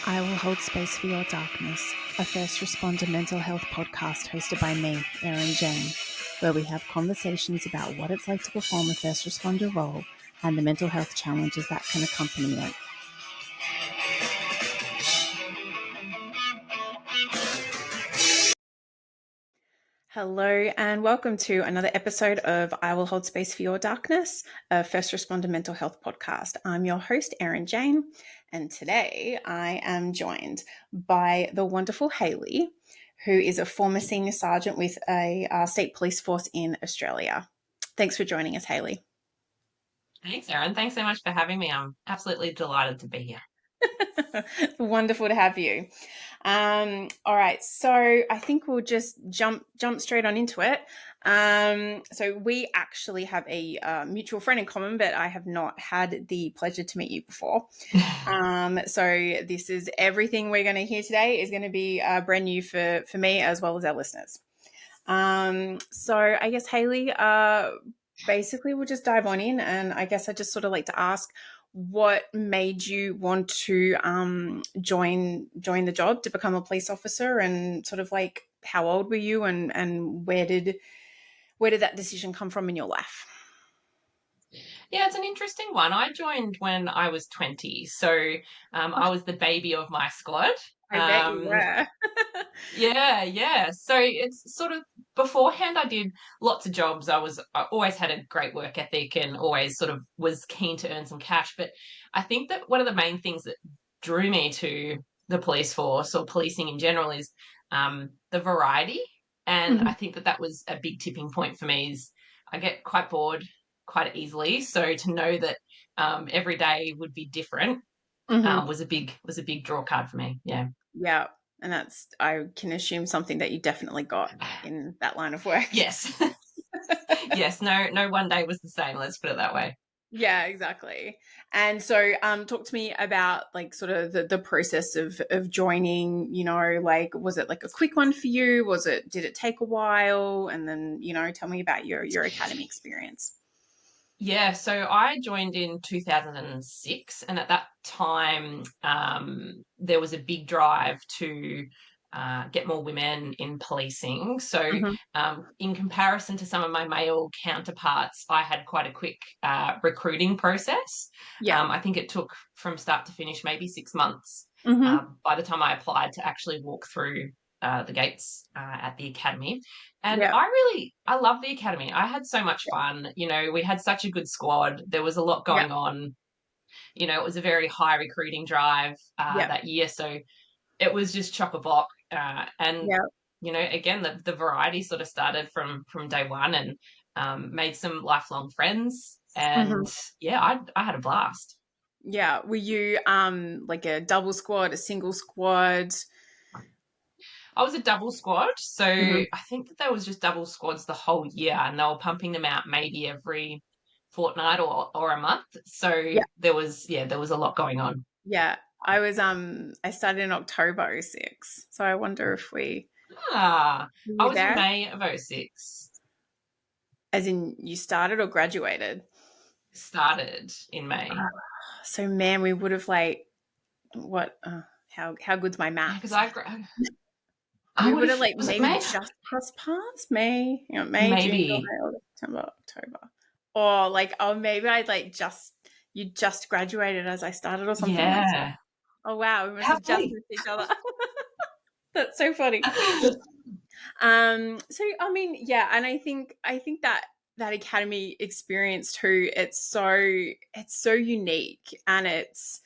I Will Hold Space for Your Darkness, a first responder mental health podcast hosted by me, Erin Jane, where we have conversations about what it's like to perform a first responder role and the mental health challenges that can accompany it. Hello and welcome to another episode of I Will Hold Space for Your Darkness, a first responder mental health podcast. I'm your host, Erin Jane, and today I am joined by the wonderful Hayley, who is a former senior sergeant with a state police force in Australia. Thanks for joining us, Hayley. Thanks, Erin. Thanks so much for having me. I'm absolutely delighted to be here. Wonderful to have you. All right, so I think we'll just jump straight on into it. So we actually have a mutual friend in common, but I have not had the pleasure to meet you before. So this is everything we're going to hear today is going to be brand new for me as well as our listeners. So I guess, Hayley, basically we'll just dive on in, and I guess I just sort of like to ask, what made you want to join the job to become a police officer, and sort of like how old were you, and where did that decision come from in your life? Yeah, it's an interesting one. I joined when I was 20, so I was the baby of my squad. I bet you were. Yeah. So it's sort of beforehand, I did lots of jobs. I always had a great work ethic and always sort of was keen to earn some cash. But I think that one of the main things that drew me to the police force or policing in general is the variety. And I think that was a big tipping point for me. Is I get quite bored quite easily. So to know that every day would be different was a big draw card for me. Yeah. Yeah. And that's, I can assume, something that you definitely got in that line of work. Yes. Yes. No one day was the same. Let's put it that way. Yeah, exactly. And so talk to me about like sort of the process of joining, like, was it like a quick one for you? Did it take a while? And then, tell me about your academy experience. Yeah, so I joined in 2006, and at that time, there was a big drive to get more women in policing. So, in comparison to some of my male counterparts, I had quite a quick recruiting process. Yeah. I think it took from start to finish maybe 6 months by the time I applied to actually walk through the gates at the academy. And Yeah. I love the academy. I had so much fun. We had such a good squad. There was a lot going on. It was a very high recruiting drive that year. So it was just chock-a-block. And, again, the variety sort of started from day one, and made some lifelong friends. And I had a blast. Yeah. Were you like a double squad, a single squad? I was a double squad, so I think that there was just double squads the whole year, and they were pumping them out maybe every fortnight or a month. So there was a lot going on. Yeah. I started in October 2006. So I wonder if I was in May of 2006. As in you started or graduated? Started in May. So man, we would have like how good's my math? Because we would have like maybe just crossed paths. May, maybe June, July, September, October, or maybe you just graduated as I started or something. Yeah. Like that. Oh wow, we must have just missed each other. That's so funny. So I mean, yeah, and I think that academy experience too, it's so unique, and it's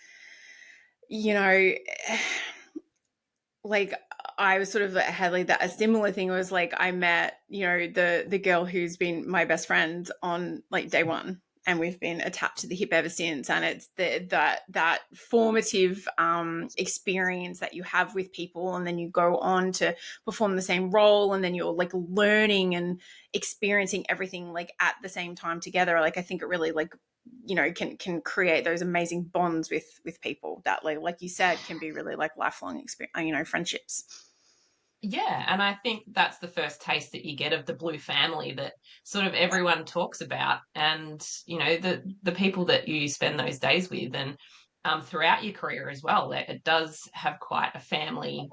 like I was sort of had like that a similar thing. It was like I met the girl who's been my best friend on like day one, and we've been attached to the hip ever since. And it's that formative experience that you have with people, and then you go on to perform the same role, and then you're like learning and experiencing everything like at the same time together. Like I think it really like can create those amazing bonds with people that like you said can be really like lifelong experience, friendships. Yeah, and I think that's the first taste that you get of the blue family that sort of everyone talks about, and the people that you spend those days with, and throughout your career as well. It does have quite a family,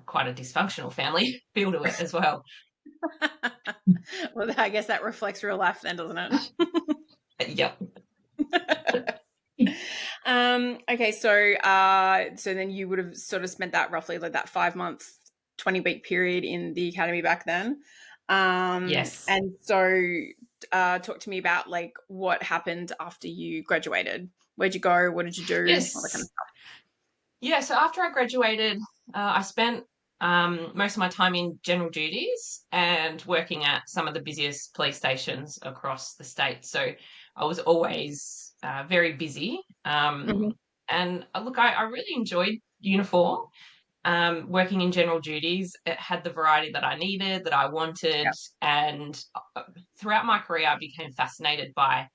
quite a dysfunctional family feel to it as well. Well, I guess that reflects real life then, doesn't it? Yep. Okay, so then you would have sort of spent that roughly like that 5 month, 20-week period in the academy back then. Yes. And so talk to me about like what happened after you graduated. Where'd you go? What did you do? All that kind of Yes. stuff. Yeah, so after I graduated, I spent most of my time in general duties and working at some of the busiest police stations across the state. So I was always very busy. Mm-hmm. And look, I really enjoyed uniform. Working in general duties, it had the variety that I needed, that I wanted, Yeah. and throughout my career, I became fascinated by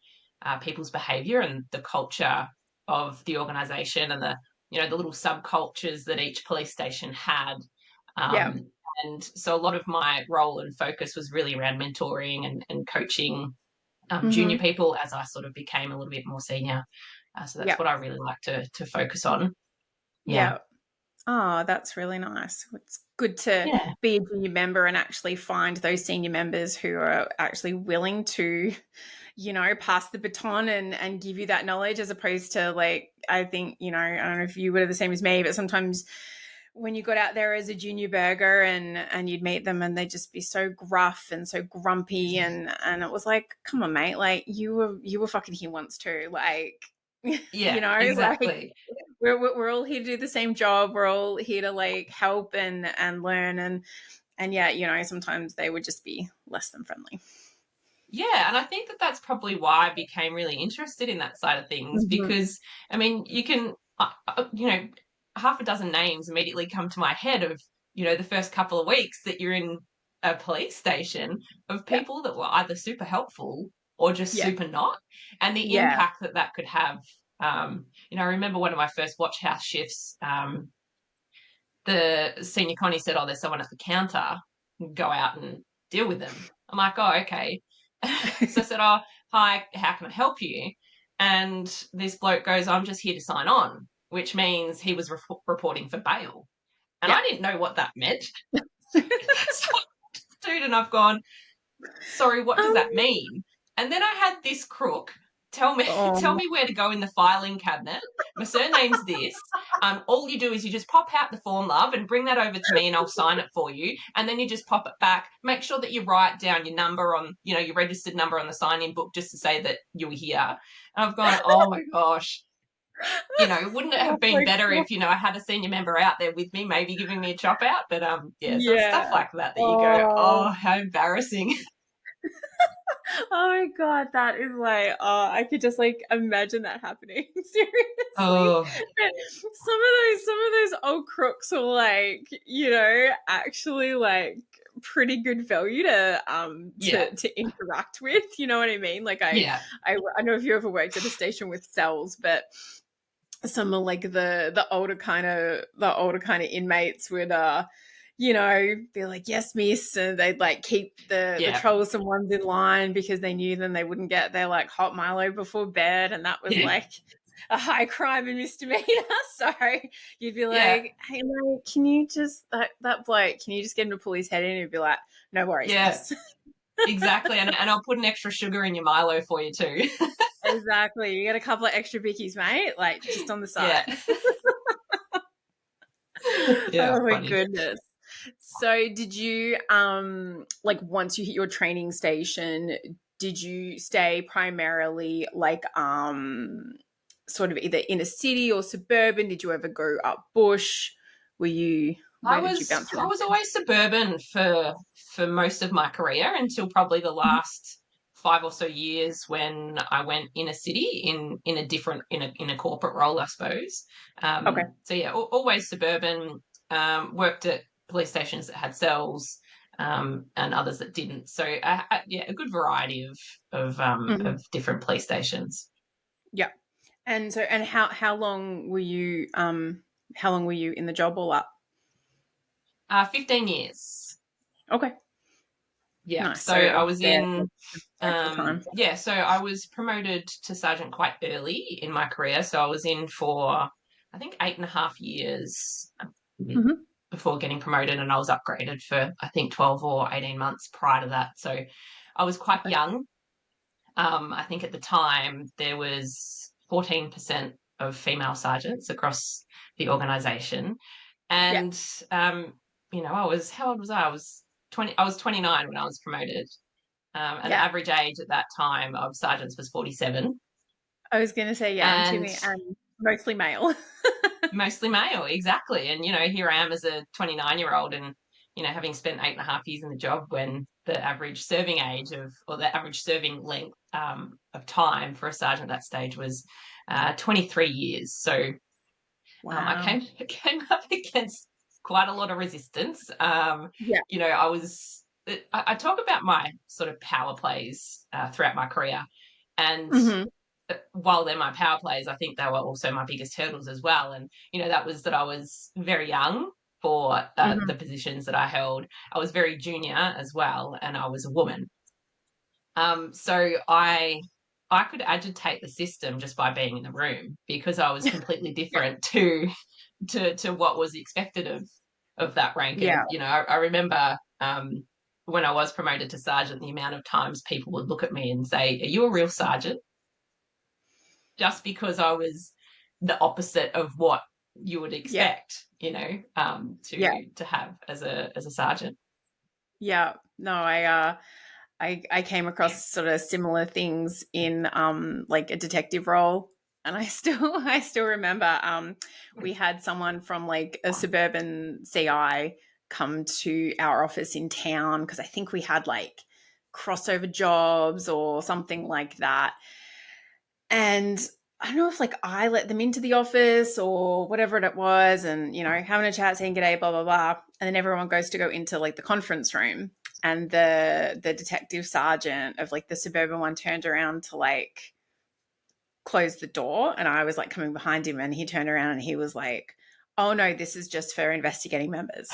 people's behaviour and the culture of the organisation, and the little subcultures that each police station had. Yeah. Um, and so a lot of my role and focus was really around mentoring and coaching junior Mm-hmm. people as I sort of became a little bit more senior. So that's Yeah. what I really like to focus on. Yeah. Yeah. Oh, that's really nice. It's good to Yeah. be a junior member and actually find those senior members who are actually willing to, pass the baton and give you that knowledge, as opposed to like, I think, I don't know if you were the same as me, but sometimes when you got out there as a junior burger and you'd meet them and they'd just be so gruff and so grumpy, and it was like, come on, mate, like you were fucking here once too, like, Yeah, like exactly. we're all here to do the same job. We're all here to like help and learn, and yeah, sometimes they would just be less than friendly. Yeah, and I think that that's probably why I became really interested in that side of things Mm-hmm. because, I mean, you can, half a dozen names immediately come to my head of, the first couple of weeks that you're in a police station of Yeah, people that were either super helpful or just yeah, super not, and the yeah, impact that that could have. I remember one of my first watch house shifts, the senior Connie said, "Oh, there's someone at the counter. Go out and deal with them." I'm like, "Oh, okay." So I said, "Oh, hi, how can I help you?" And this bloke goes, "I'm just here to sign on," which means he was reporting for bail. And yeah. I didn't know what that meant. So, dude, and I've gone, "Sorry, what does that Um, mean?" And then I had this crook tell me tell oh, me where to go in the filing cabinet. My surname's this. All you do is you just pop out the form, love, and bring that over to me, and I'll sign it for you. And then you just pop it back. Make sure that you write down your number on, your registered number on the sign-in book, just to say that you were here. And I've gone, oh my gosh. Wouldn't it oh have been my better God. if, I had a senior member out there with me, maybe giving me a chop out? But yeah, so it's stuff Yeah. like that you go, Oh, oh, how embarrassing. oh my God, that is like, oh, I could just like imagine that happening. Seriously. Oh, But some of those old crooks are like, actually like pretty good value to yeah, to interact with. You know what I mean? Like yeah, I know if you ever worked at a station with cells, but some of like the older kind of inmates would be like, yes, miss, and they'd like keep the yeah, troublesome ones in line because they knew then they wouldn't get their like hot Milo before bed, and that was yeah, like a high crime and misdemeanor. So you'd be yeah, like, hey mate, can you just that bloke, can you just get him to pull his head in? And he'd be like, no worries, yeah, miss. exactly. And I'll put an extra sugar in your Milo for you too. Exactly. You get a couple of extra bickies, mate, like just on the Yeah, side. yeah, Oh my funny. goodness. So did you like once you hit your training station, did you stay primarily like sort of either in a city or suburban? Did you ever go up bush? I Where did you was bounce I around? was always suburban for most of my career until probably the Mhm. last 5 or so years when I went in a city in a different in a corporate role, I suppose. Okay. So yeah, always suburban. Worked at police stations that had cells, and others that didn't. So yeah, a good variety Mhm. of different police stations. Yeah. And so and how long were you in the job all up? 15 years. Okay. Yeah. Nice. So So a I was fair in, length of time. yeah, so I was promoted to sergeant quite early in my career. So I was in for, I think, 8.5 years Hmm. before getting promoted, and I was upgraded for, I think, 12 or 18 months prior to that. So I was quite Okay. young. I think at the time there was 14% of female sergeants across the organisation. Yeah. And, how old was I? I was 20, I was 29 when I was promoted. And the Yeah. average age at that time of sergeants was 47. I was going to say, yeah, I'm And too, and mostly male. mostly male, exactly. And, here I am as a 29-year-old and, having spent 8.5 years in the job when the average serving age or the average serving length of time for a sergeant at that stage was 23 years. So I Wow. came up against quite a lot of resistance. Yeah. I talk about my sort of power plays throughout my career, and Hmm. while they're my power plays, I think they were also my biggest hurdles as well. And that was that I was very young for the Hmm. positions that I held. I was very junior as well, and I was a woman. So I could agitate the system just by being in the room because I was completely Yeah. different to what was expected of that rank. Yeah. And I remember when I was promoted to sergeant, the amount of times people would look at me and say, "Are you a real sergeant?" Just because I was the opposite of what you would Yeah. expect, Yeah. to have as a sergeant. Yeah. No, I came across sort of similar things in like a detective role, and I still remember we had someone from like a suburban CI come to our office in town because I think we had like crossover jobs or something like that. And I don't know if like I let them into the office or whatever it was, and having a chat, saying g'day, blah blah blah, and then everyone goes to go into like the conference room, and the detective sergeant of like the suburban one turned around to like close the door, and I was like coming behind him, and he turned around and he was like, "Oh no, this is just for investigating members."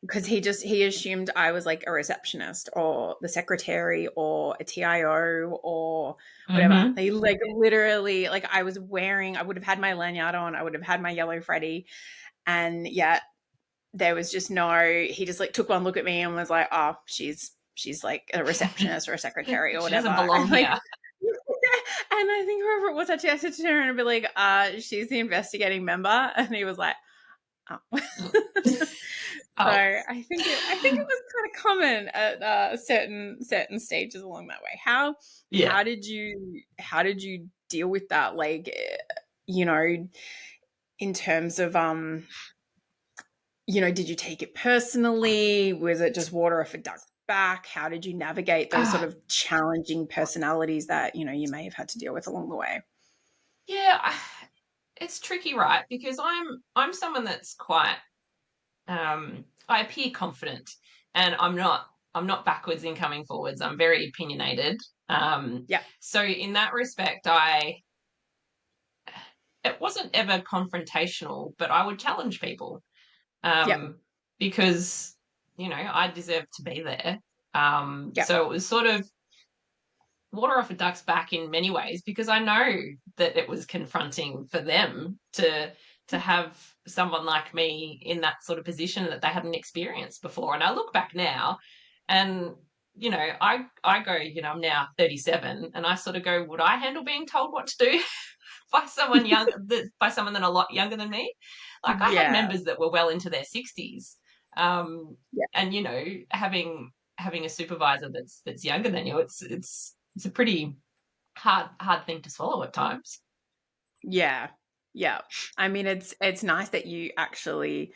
Because he assumed I was like a receptionist or the secretary or a TIO or whatever. Mm-hmm. They like literally like I would have had my lanyard on, I would have had my yellow Freddy, and yet there was just no. He just like took one look at me and was like, "Oh, she's like a receptionist or a secretary or She whatever," doesn't belong and like. here. And I think whoever it was actually had to turn around and be like, "She's the investigating member," and he was like, "Oh." So Oh, I think it was kind of common at certain stages along that way. How yeah. how did you deal with that? Like, you know, in terms of did you take it personally? Was it just water off a duck's back? How did you navigate those sort Ah, of challenging personalities that you may have had to deal with along the way? yeah, it's tricky, right? Because I'm someone that's quite I appear confident, and I'm not backwards in coming forwards. I'm very opinionated. Um, Yeah, so in that respect, it wasn't ever confrontational, but I would challenge people yeah, because I deserve to be there. yeah, So it was sort of water off a duck's back in many ways because I know that it was confronting for them to have someone like me in that sort of position that they hadn't experienced before. And I look back now and I go, I'm now 37 and I sort of go, would I handle being told what to do by someone by someone that a lot younger than me? Like I had yeah, members that were well into their 60s. yeah. And having a supervisor that's younger than you, it's a pretty hard thing to swallow at times. Yeah. Yeah. I mean, it's nice that you actually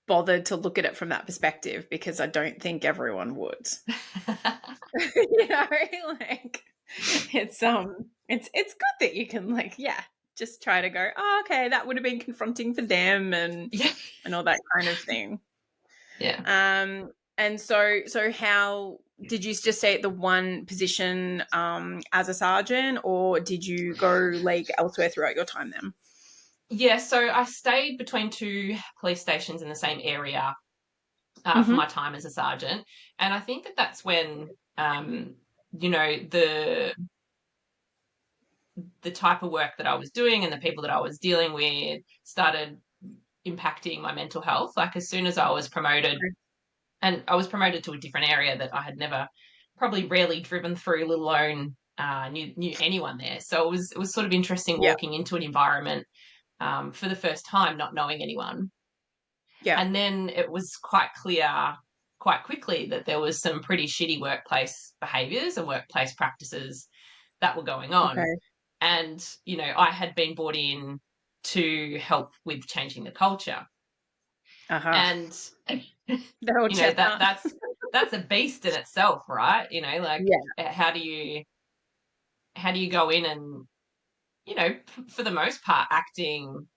bothered to look at it from that perspective because I don't think everyone would. You know, like it's good that you can like, yeah, just try to go, oh, okay, that would have been confronting for them Yeah, and all that kind of thing. yeah, And so how did you just stay at the one position as a sergeant, or did you go like elsewhere throughout your time then? yeah. So I stayed between two police stations in the same area, for Mm-hmm. my time as a sergeant. And I think that that's when, you know, the type of work that I was doing and the people that I was dealing with started impacting my mental health. Like as soon as I was promoted, and I was promoted to a different area that I had never, probably rarely driven through, let alone knew anyone there. So it was sort of interesting Yeah. walking into an environment for the first time, not knowing anyone. Yeah. And then it was quite clear quite quickly that there was some pretty shitty workplace behaviors and workplace practices that were going on. Okay. And, you know, I had been brought in to help with changing the culture. Uh-huh. And, The whole you know, chestnut. that's a beast in itself, right? You know, like Yeah. how do you go in and, you know, for the most part, acting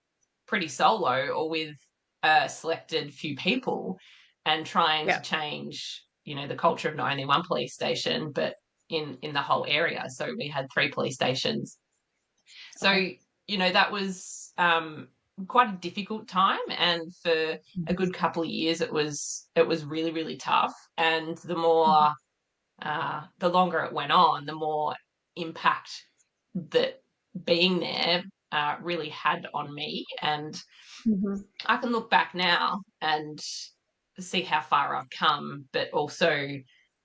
pretty solo or with a selected few people and trying to Yeah. change, you know, the culture of not only one police station, but in the whole area. So we had 3 police stations. So, Okay. you know, that was quite a difficult time. And for a good couple of years, it was really, really tough. And the longer it went on, the more impact that being there really had on me. And Mm-hmm. I can look back now and see how far I've come, but also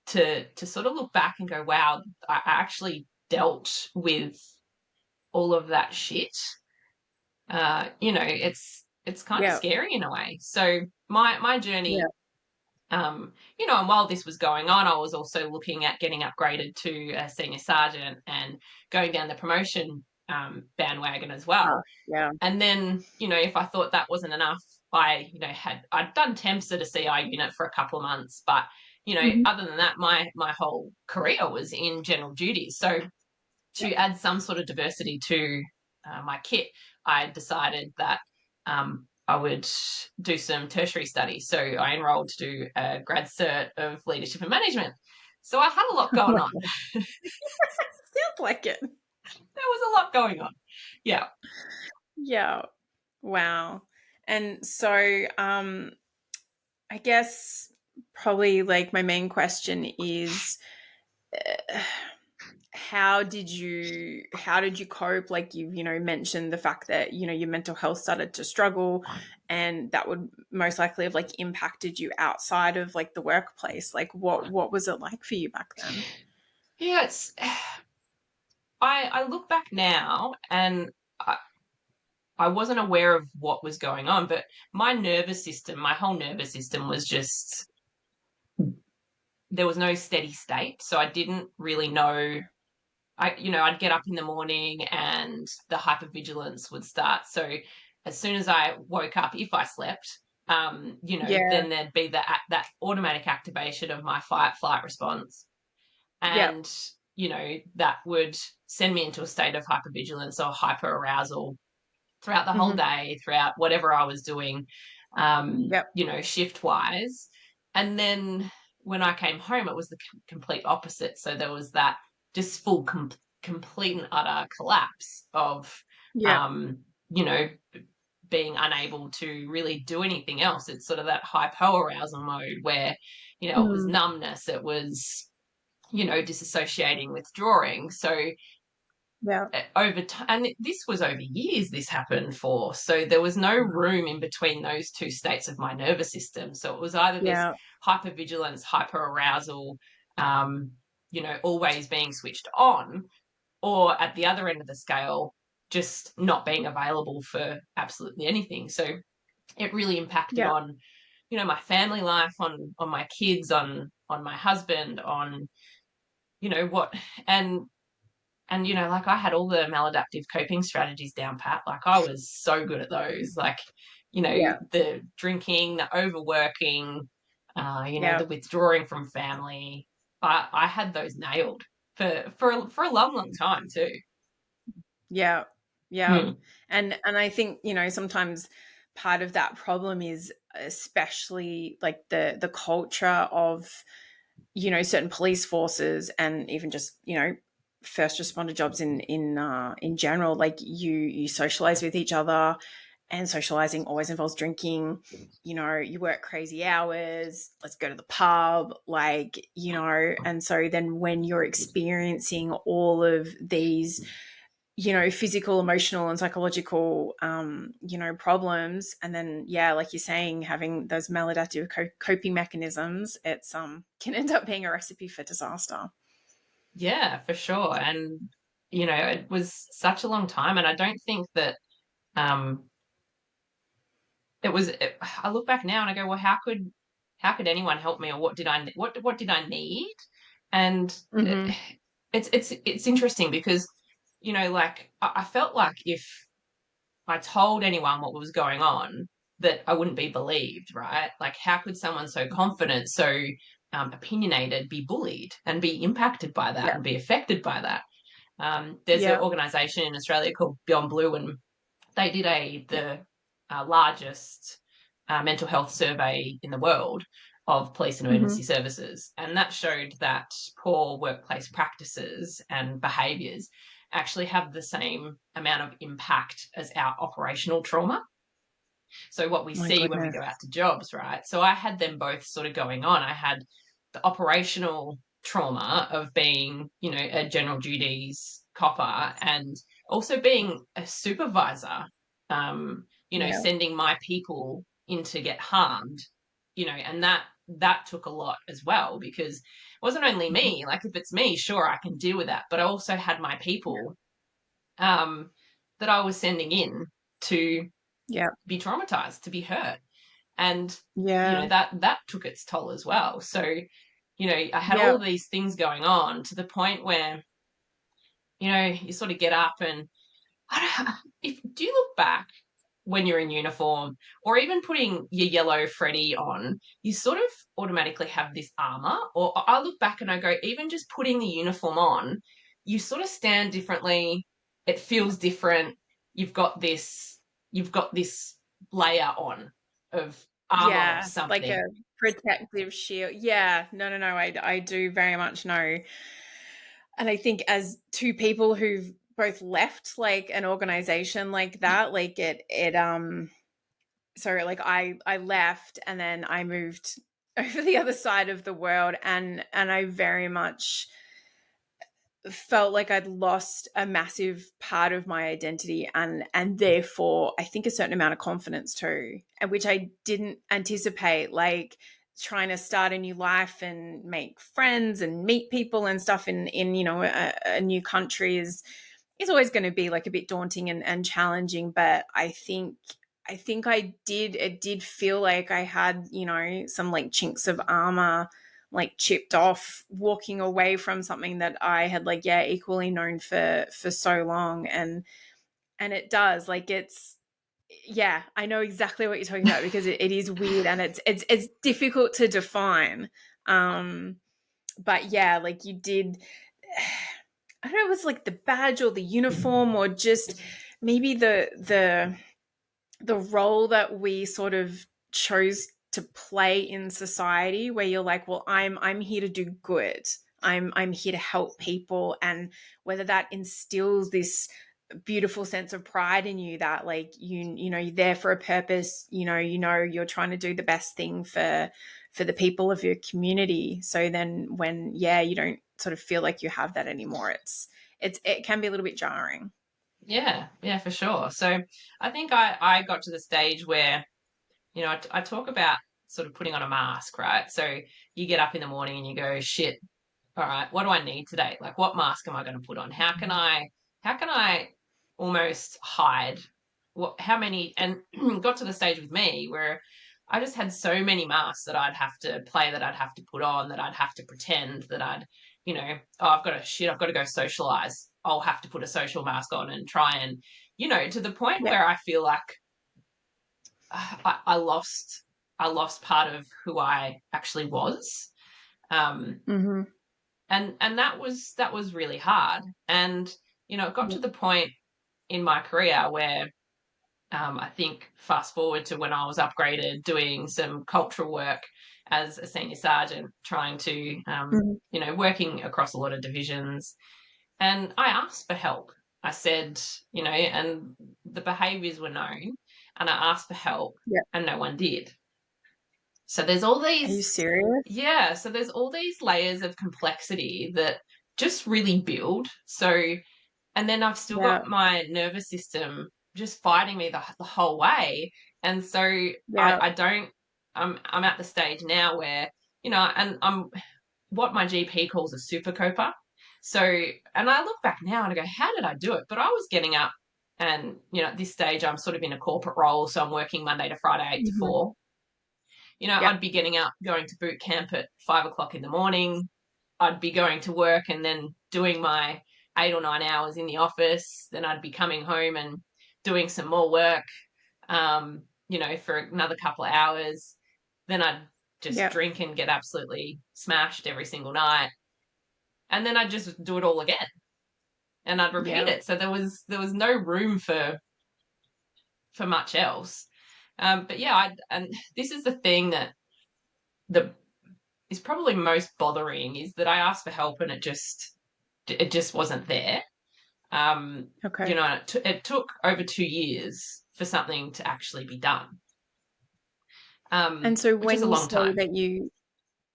to sort of look back and go, wow, I actually dealt with all of that shit. You know, it's kind of Yeah. scary in a way. So my Yeah. journey, you know, and while this was going on, I was also looking at getting upgraded to a senior sergeant and going down the promotion bandwagon as well. Yeah. And then, you know, if I thought that wasn't enough, I'd done temps at a CI unit for a couple of months, but you know, Mm-hmm. other than that, my whole career was in general duties. So Yeah. to add some sort of diversity to my kit, I decided that I would do some tertiary studies. So I enrolled to do a grad cert of leadership and management. So I had a lot going on. Sounds like it. There was a lot going on. Yeah. Yeah. Wow. And so, I guess probably like my main question is, uh, how did you cope? Like you mentioned the fact that your mental health started to struggle, and that would most likely have like impacted you outside of like the workplace. Like what was it like for you back then? Yeah, I look back now and I, I wasn't aware of what was going on, but my whole nervous system was just, there was no steady state. So I didn't really know. I'd get up in the morning and the hypervigilance would start. So as soon as I woke up, if I slept, Yeah. then there'd be that automatic activation of my fight flight response. Yeah. And, that would send me into a state of hypervigilance or hyperarousal throughout the whole Hmm. day, throughout whatever I was doing, Yep. shift wise. And then when I came home, it was the complete opposite. So there was that just complete and utter collapse of, Yep. um, you know, being unable to really do anything else. It's sort of that hypoarousal mode where, it was Mm. numbness, it was, disassociating, withdrawing. So Yeah. over time, and this was over years this happened for, so there was no room in between those two states of my nervous system. So it was either this Yeah. hypervigilance, hyperarousal, always being switched on, or at the other end of the scale, just not being available for absolutely anything. So it really impacted Yeah. on, my family life, on my kids, on my husband, on, what. And like I had all the maladaptive coping strategies down pat. Like I was so good at those. Like, Yeah. the drinking, the overworking, Yeah. the withdrawing from family. I had those nailed for a long, long time too. Yeah. Yeah. Hmm. And I think, sometimes part of that problem is especially like the culture of, certain police forces, and even just, first responder jobs in general. Like you socialize with each other, and socializing always involves drinking. You know, you work crazy hours, let's go to the pub, like, you know. And so then when you're experiencing all of these, you know, physical, emotional, and psychological, you know, problems, and then, yeah, like you're saying, having those maladaptive coping mechanisms, it's can end up being a recipe for disaster. Yeah, for sure. And it was such a long time, and I don't think that um I look back now and I go, well, how could anyone help me, or what did I need? And Mm-hmm. it's interesting because like I felt like if I told anyone what was going on, that I wouldn't be believed, right? Like, how could someone so confident, so opinionated, be bullied and be impacted by that Yeah. and be affected by that? There's an Yeah. organisation in Australia called Beyond Blue, and they did Yeah. the largest mental health survey in the world of police and Mm-hmm. emergency services, and that showed that poor workplace practices and behaviours actually have the same amount of impact as our operational trauma. So what we My see when we goodness. go out to jobs, right? So I had them both sort of going on. I had the operational trauma of being, a general duties copper, and also being a supervisor, Yeah. sending my people in to get harmed, and that took a lot as well, because it wasn't only Mm-hmm. me. Like, if it's me, sure, I can deal with that. But I also had my people um, that I was sending in to Yeah. be traumatized, to be hurt. And Yeah. that took its toll as well. So I had all Yeah. of these things going on, to the point where you sort of get up and I don't, if do you look back when you're in uniform, or even putting your yellow Freddy on, you sort of automatically have this armor? Or I look back and I go, even just putting the uniform on, you sort of stand differently. It feels different. You've got this, you've got this layer on of armor of Yeah. Like a something. protective shield. Yeah. No, no, no. I do very much know. And I think as two people who've both left like an organization like that, like so like I left and then I moved over the other side of the world, and I very much felt like I'd lost a massive part of my identity, and therefore I think a certain amount of confidence too, and which I didn't anticipate, like trying to start a new life and make friends and meet people and stuff in you know a new country is always going to be like a bit daunting and challenging. But I think I did, it did feel like I had, you know, some like chinks of armor like chipped off walking away from something that I had like, yeah, equally known for so long. And it does, like, it's, yeah, I know exactly what you're talking about, because it is weird and it's difficult to define. um but yeah, like you did, I don't know, it was like the badge or the uniform or just maybe the role that we sort of chose to play in society, where you're like, well, I'm here to do good. I'm here to help people, and whether that instills this beautiful sense of pride in you, that like you know you're there for a purpose, you're trying to do the best thing for the people of your community. So then when, yeah, you don't sort of feel like you have that anymore, it can be a little bit jarring. Yeah, yeah, for sure. So I think I got to the stage where, I talk about sort of putting on a mask, right? So you get up in the morning and you go, shit, all right, what do I need today? Like, what mask am I going to put on? How can I almost hide how many, and got to the stage with me where I just had so many masks that I'd have to play, that I'd have to put on, that I'd have to pretend, that oh, I've got to go socialize. I'll have to put a social mask on and try and, to the point Yeah. where I feel like I lost part of who I actually was. Um, Mm-hmm. and that was really hard. And it got Yeah. to the point in my career where I think, fast forward to when I was upgraded, doing some cultural work as a senior sergeant, trying to Mm-hmm. working across a lot of divisions. And I asked for help. I said, and the behaviours were known. and I asked for help, Yeah. and no one did. So there's all Are you these, serious? yeah, so there's all these layers of complexity that just really build. So, and then I've still Yeah. got my nervous system just fighting me the whole way. And so Yeah. I don't, I'm at the stage now where, and I'm what my GP calls a super coper. So, and I look back now and I go, how did I do it? But I was getting up and, at this stage, I'm sort of in a corporate role. So I'm working Monday to Friday, 8 to Mhm. 4. Yeah. I'd be getting up, going to boot camp at 5 o'clock in the morning. I'd be going to work and then doing my 8 or 9 hours in the office. Then I'd be coming home and doing some more work, for another couple of hours. Then I'd just Yeah. drink and get absolutely smashed every single night. And then I'd just do it all again and I'd repeat Yeah. it. So there was no room for much else. But yeah, and this is the thing that is probably most bothering is that I asked for help and it just wasn't there. Okay. It took over 2 years for something to actually be done, And so which is when a you long say time. that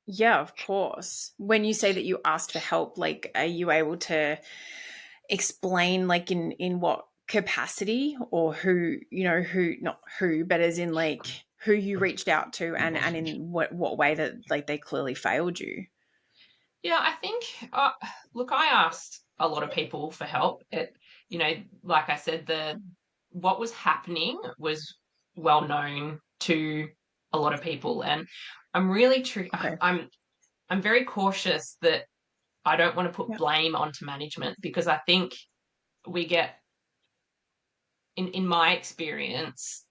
yeah, of course. When you say that you asked for help, like, are you able to explain, like, in what capacity, or who, who, not who, but as in, like, who you reached out to, and in what way that, like, they clearly failed you? Yeah, I think, look, I asked a lot of people for help. Like I said, what was happening was well known to a lot of people, and I'm really Okay. I'm very cautious that I don't want to put Yeah. blame onto management because I think we get, in my experience,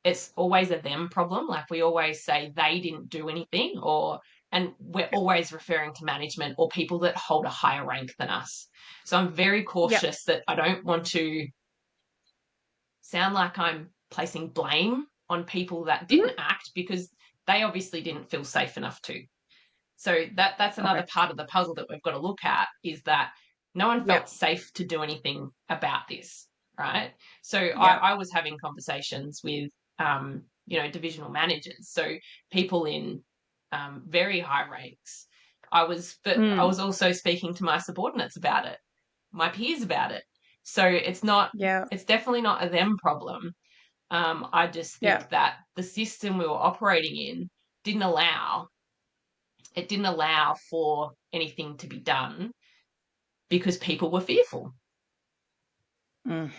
it's always a them problem. Like we always say they didn't do anything, and we're always referring to management or people that hold a higher rank than us. So I'm very Yeah. cautious that I don't want to sound like I'm placing blame on people that didn't Mhm. act because they obviously didn't feel safe enough to. So that's Okay. another part of the puzzle that we've got to look at is that no one Yeah. felt safe to do anything about this, right? So Yeah. I was having conversations with, divisional managers, so people in very high ranks. But I Mm. was also speaking to my subordinates about it, my peers about it. So Yeah. it's definitely not a them problem. I just Yeah. think that the system we were operating in didn't allow it didn't allow for anything to be done because people were fearful. Mm.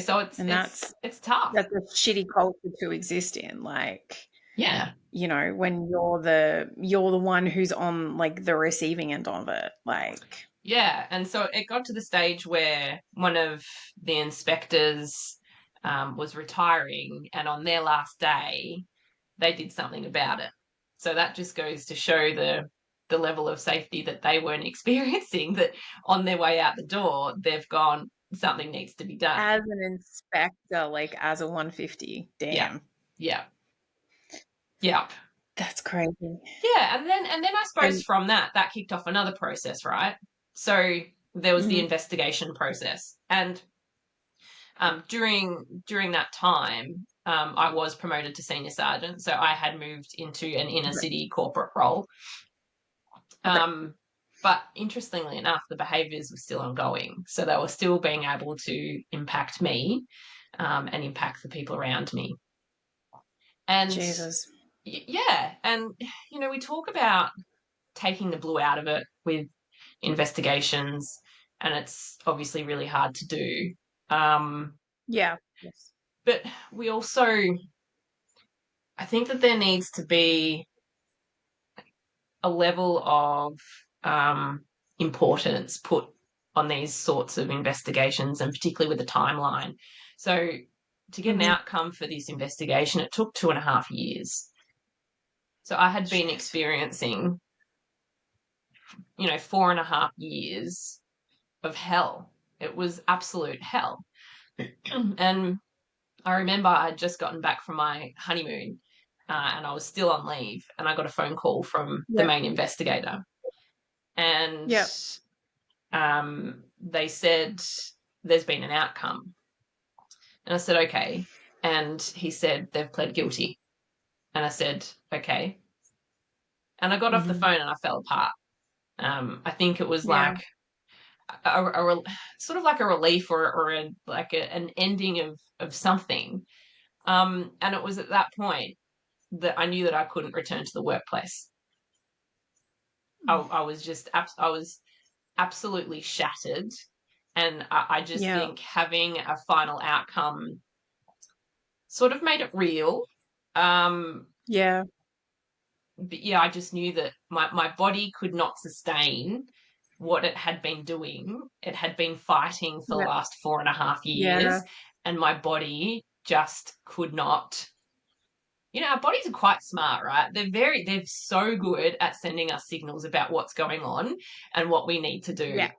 So it's And it's it's tough. that's a shitty culture to exist in, like, Yeah. when you're the one who's on, like, the receiving end of it, like. Yeah. And so it got to the stage where one of the inspectors was retiring, and on their last day, they did something about it. So that just goes to show the level of safety that they weren't experiencing, that on their way out the door, they've gone, something needs to be done. As an inspector, like, as a 150, Yeah. damn. Yeah. Yeah. That's crazy. Yeah, and then I suppose And from that kicked off another process, right? So there was the mhm, investigation process, and during that time, I was promoted to senior sergeant, so I had moved into an inner okay, city corporate role. okay. Um, but interestingly enough, the behaviours were still ongoing, so they were still being able to impact me, and impact the people around me. And Jesus. yeah, and we talk about taking the blue out of it with investigations, and it's obviously really hard to do. Um, Yeah. Yes. but we also, I think that there needs to be a level of importance put on these sorts of investigations, and particularly with the timeline. So, to get an Mhm. outcome for this investigation, it took 2.5 years. So, I had been Shit. experiencing, 4.5 years of hell. It was absolute hell. And I remember I'd just gotten back from my honeymoon, and I was still on leave, and I got a phone call from the Yeah. main investigator. And Yeah. they said, there's been an outcome. And I said, okay. And he said, they've pled guilty. And I said, okay. And I got off the Hmm. phone and I fell apart. I think it was Yeah. like a sort of like a relief or an ending of something. And it was at that point that I knew that I couldn't return to the workplace. I was just I was absolutely shattered, and I just Yeah. think having a final outcome sort of made it real. Um, Yeah. but yeah, I just knew that my body could not sustain what it had been doing. It had been fighting for the Yeah. last 4.5 years, Yeah. and my body just could not. Our bodies are quite smart, right? They're so good at sending us signals about what's going on and what we need to do. Yeah.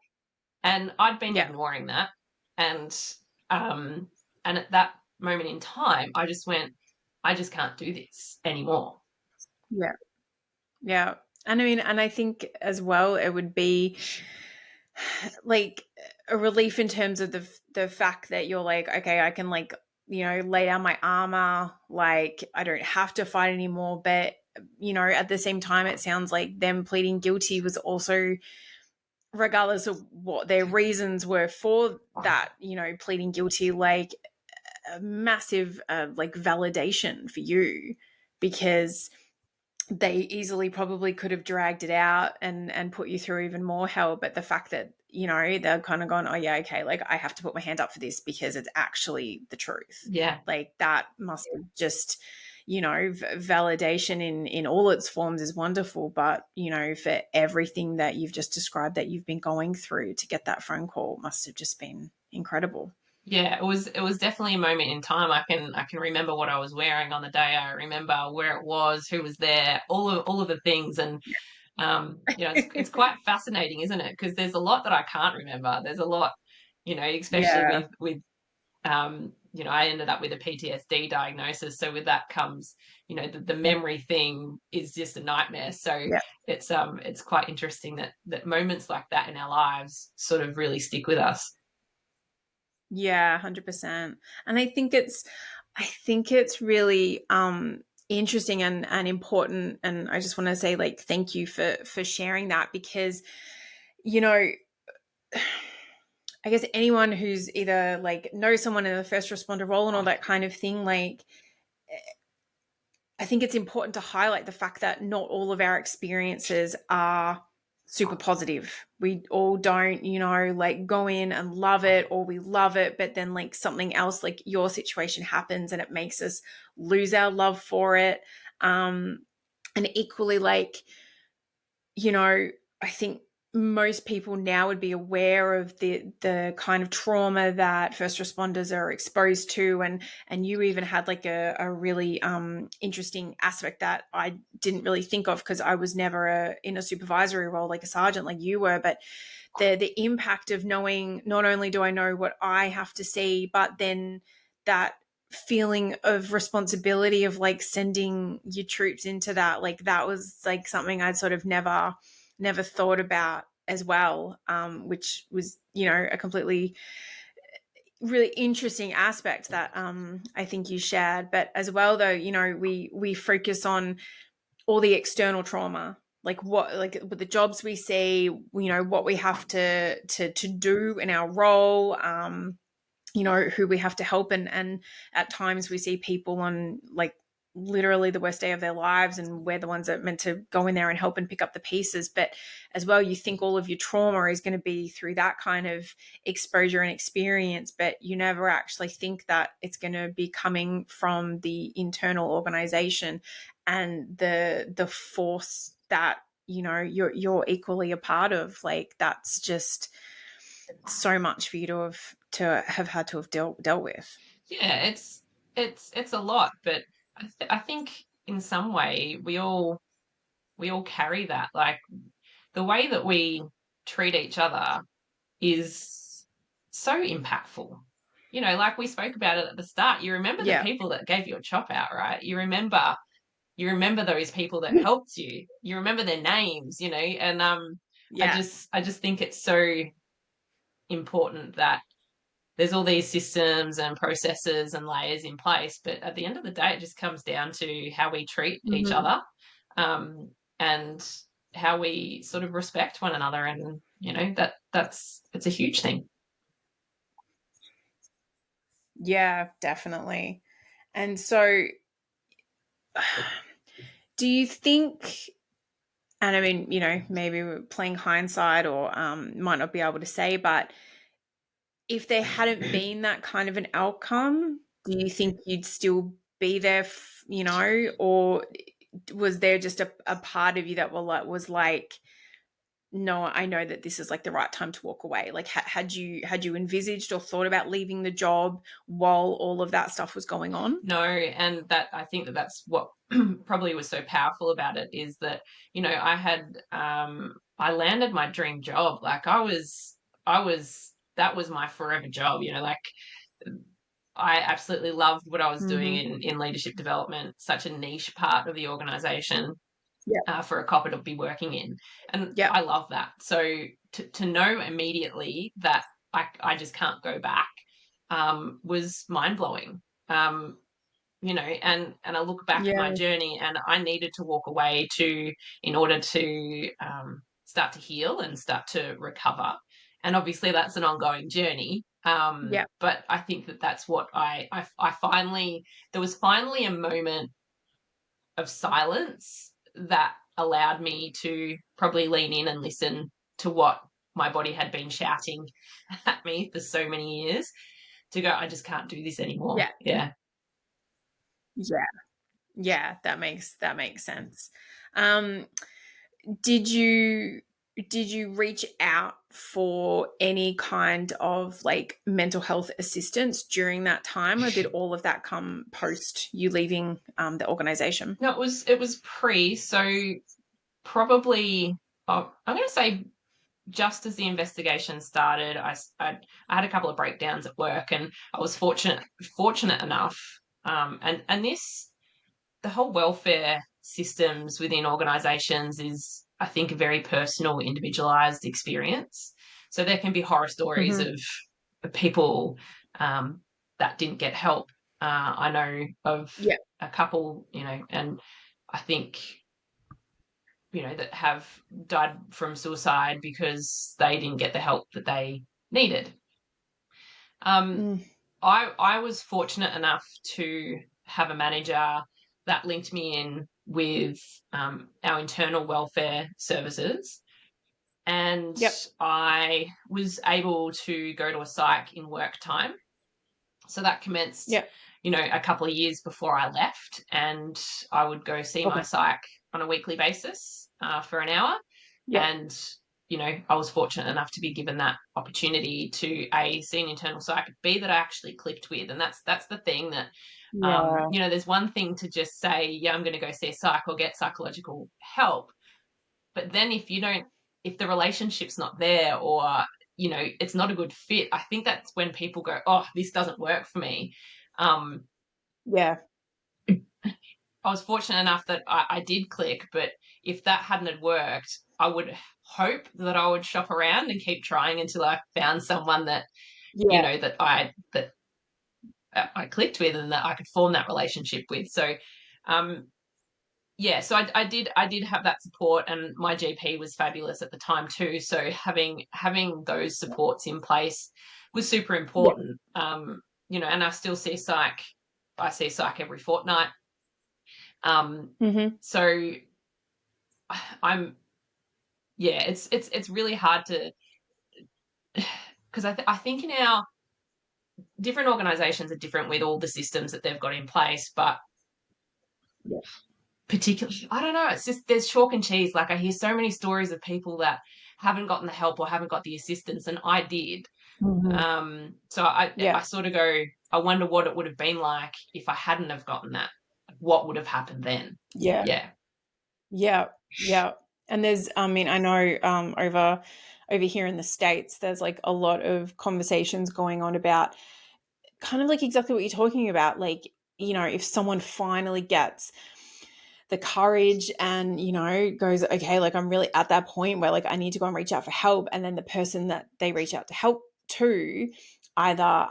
And I'd been Yeah. ignoring that. And um and at that moment in time, I just went, I just can't do this anymore. Yeah. Yeah. And I mean, and I think as well, it would be like a relief in terms of the fact that you're like, okay, I can like, lay down my armor, like I don't have to fight anymore. But at the same time, it sounds like them pleading guilty was also, regardless of what their reasons were for that, pleading guilty, like a massive like validation for you, because they easily probably could have dragged it out and put you through even more hell. But the fact that they're kind of gone, oh yeah, okay, like I have to put my hand up for this because it's actually the truth, Yeah. like that must have just, validation in all its forms is wonderful. But for everything that you've just described that you've been going through to get that phone call must have just been incredible. Yeah, it was definitely a moment in time. I can remember what I was wearing on the day. I remember where it was, who was there, all of the things. And it's quite fascinating, isn't it? Because there's a lot that I can't remember. There's a lot, especially Yeah. with I ended up with a PTSD diagnosis. So with that comes, the memory thing is just a nightmare. So Yeah. it's quite interesting that moments like that in our lives sort of really stick with us. Yeah, 100%. And I think it's really interesting and important, and I just want to say like thank you for sharing that, because you know I guess anyone who's either like knows someone in the first responder role and all that kind of thing, like I think it's important to highlight the fact that not all of our experiences are super positive. We all don't, like go in and love it, or we love it, but then like something else, like your situation happens and it makes us lose our love for it. And equally, like, I think most people now would be aware of the kind of trauma that first responders are exposed to, and you even had like a really interesting aspect that I didn't really think of, because I was never in a supervisory role like a sergeant like you were. But the impact of knowing, not only do I know what I have to see, but then that feeling of responsibility of like sending your troops into that, like that was like something I'd sort of never thought about as well, which was a completely really interesting aspect that I think you shared. But as well, though, we focus on all the external trauma, like what, like with the jobs we see, what we have to do in our role, who we have to help. And at times we see people on like literally the worst day of their lives, and we're the ones that are meant to go in there and help and pick up the pieces. But as well, you think all of your trauma is going to be through that kind of exposure and experience, but you never actually think that it's going to be coming from the internal organization and the force that you're equally a part of. Like that's just so much for you to have had to have dealt with. Yeah, it's a lot, but I think in some way we all carry that. Like the way that we treat each other is so impactful. Like we spoke about it at the start. You remember the Yeah. people that gave you a chop out, right? You remember those people that helped you. You remember their names, and I Yeah. just think it's so important that there's all these systems and processes and layers in place, but at the end of the day, it just comes down to how we treat each Mhm. other, and how we sort of respect one another. And that's it's a huge thing. Yeah, definitely. And so, do you think, and I mean, maybe we're playing hindsight or might not be able to say, but if there hadn't been that kind of an outcome, do you think you'd still be there, or was there just a part of you that was like, no, I know that this is like the right time to walk away? Like, had you envisaged or thought about leaving the job while all of that stuff was going on? No, and that I think that that's what probably was so powerful about it, is that I had I landed my dream job. Like I was that was my forever job. Like I absolutely loved what I was doing Mm-hmm. in leadership development, such a niche part of the organization, Yeah. for a copper to be working in. And Yeah. I love that. So to know immediately that I just can't go back, was mind blowing. And I look back at my Yeah. journey, and I needed to walk away in order to start to heal and start to recover. And obviously that's an ongoing journey. Yeah. But I think that that's what I finally, there was finally a moment of silence that allowed me to probably lean in and listen to what my body had been shouting at me for so many years, to go, I just can't do this anymore. Yeah. Yeah. Yeah. Yeah. That makes sense. Um, did you did you reach out for any kind of like mental health assistance during that time, or did all of that come post you leaving the organization? No, it was pre, so probably, I'm going to say just as the investigation started, I had a couple of breakdowns at work, and I was fortunate enough, and this, the whole welfare systems within organisations is, I think, a very personal, individualised experience. So there can be horror stories Hmm. of people, that didn't get help. I know of Yeah. a couple, and I think, that have died from suicide because they didn't get the help that they needed. Um, Mm. I was fortunate enough to have a manager that linked me in with, our internal welfare services, and Yep. I was able to go to a psych in work time. So that commenced, Yep. a couple of years before I left, and I would go see my Okay. psych on a weekly basis, for an hour. Yep. And I was fortunate enough to be given that opportunity to A, see an internal psych, B, that I actually clicked with. And that's the thing that, Yeah. there's one thing to just say, yeah, I'm going to go see a psych or get psychological help. But then if the relationship's not there, or, it's not a good fit, I think that's when people go, oh, this doesn't work for me. Um, Yeah. I was fortunate enough that I did click, but if that hadn't had worked, I would hope that I would shop around and keep trying until I found someone that, Yeah. I clicked with, and that I could form that relationship with. So, um, yeah, so I did have that support, and my GP was fabulous at the time too. So having those supports in place was super Yeah. important. And I still see psych. I see psych every fortnight. Hmm. So I'm yeah, it's really hard to, because I think in our different organisations are different with all the systems that they've got in place, but Yeah. particularly, I don't know, it's just there's chalk and cheese. Like I hear so many stories of people that haven't gotten the help or haven't got the assistance, and I did. Hmm. So I Yeah. sort of go, I wonder what it would have been like if I hadn't have gotten that. What would have happened then? Yeah. Yeah. Yeah. Yeah. And there's, I mean, I know over here in the States, there's like a lot of conversations going on about kind of like exactly what you're talking about. Like, if someone finally gets the courage and, goes, okay, like I'm really at that point where like I need to go and reach out for help. And then the person that they reach out to help two either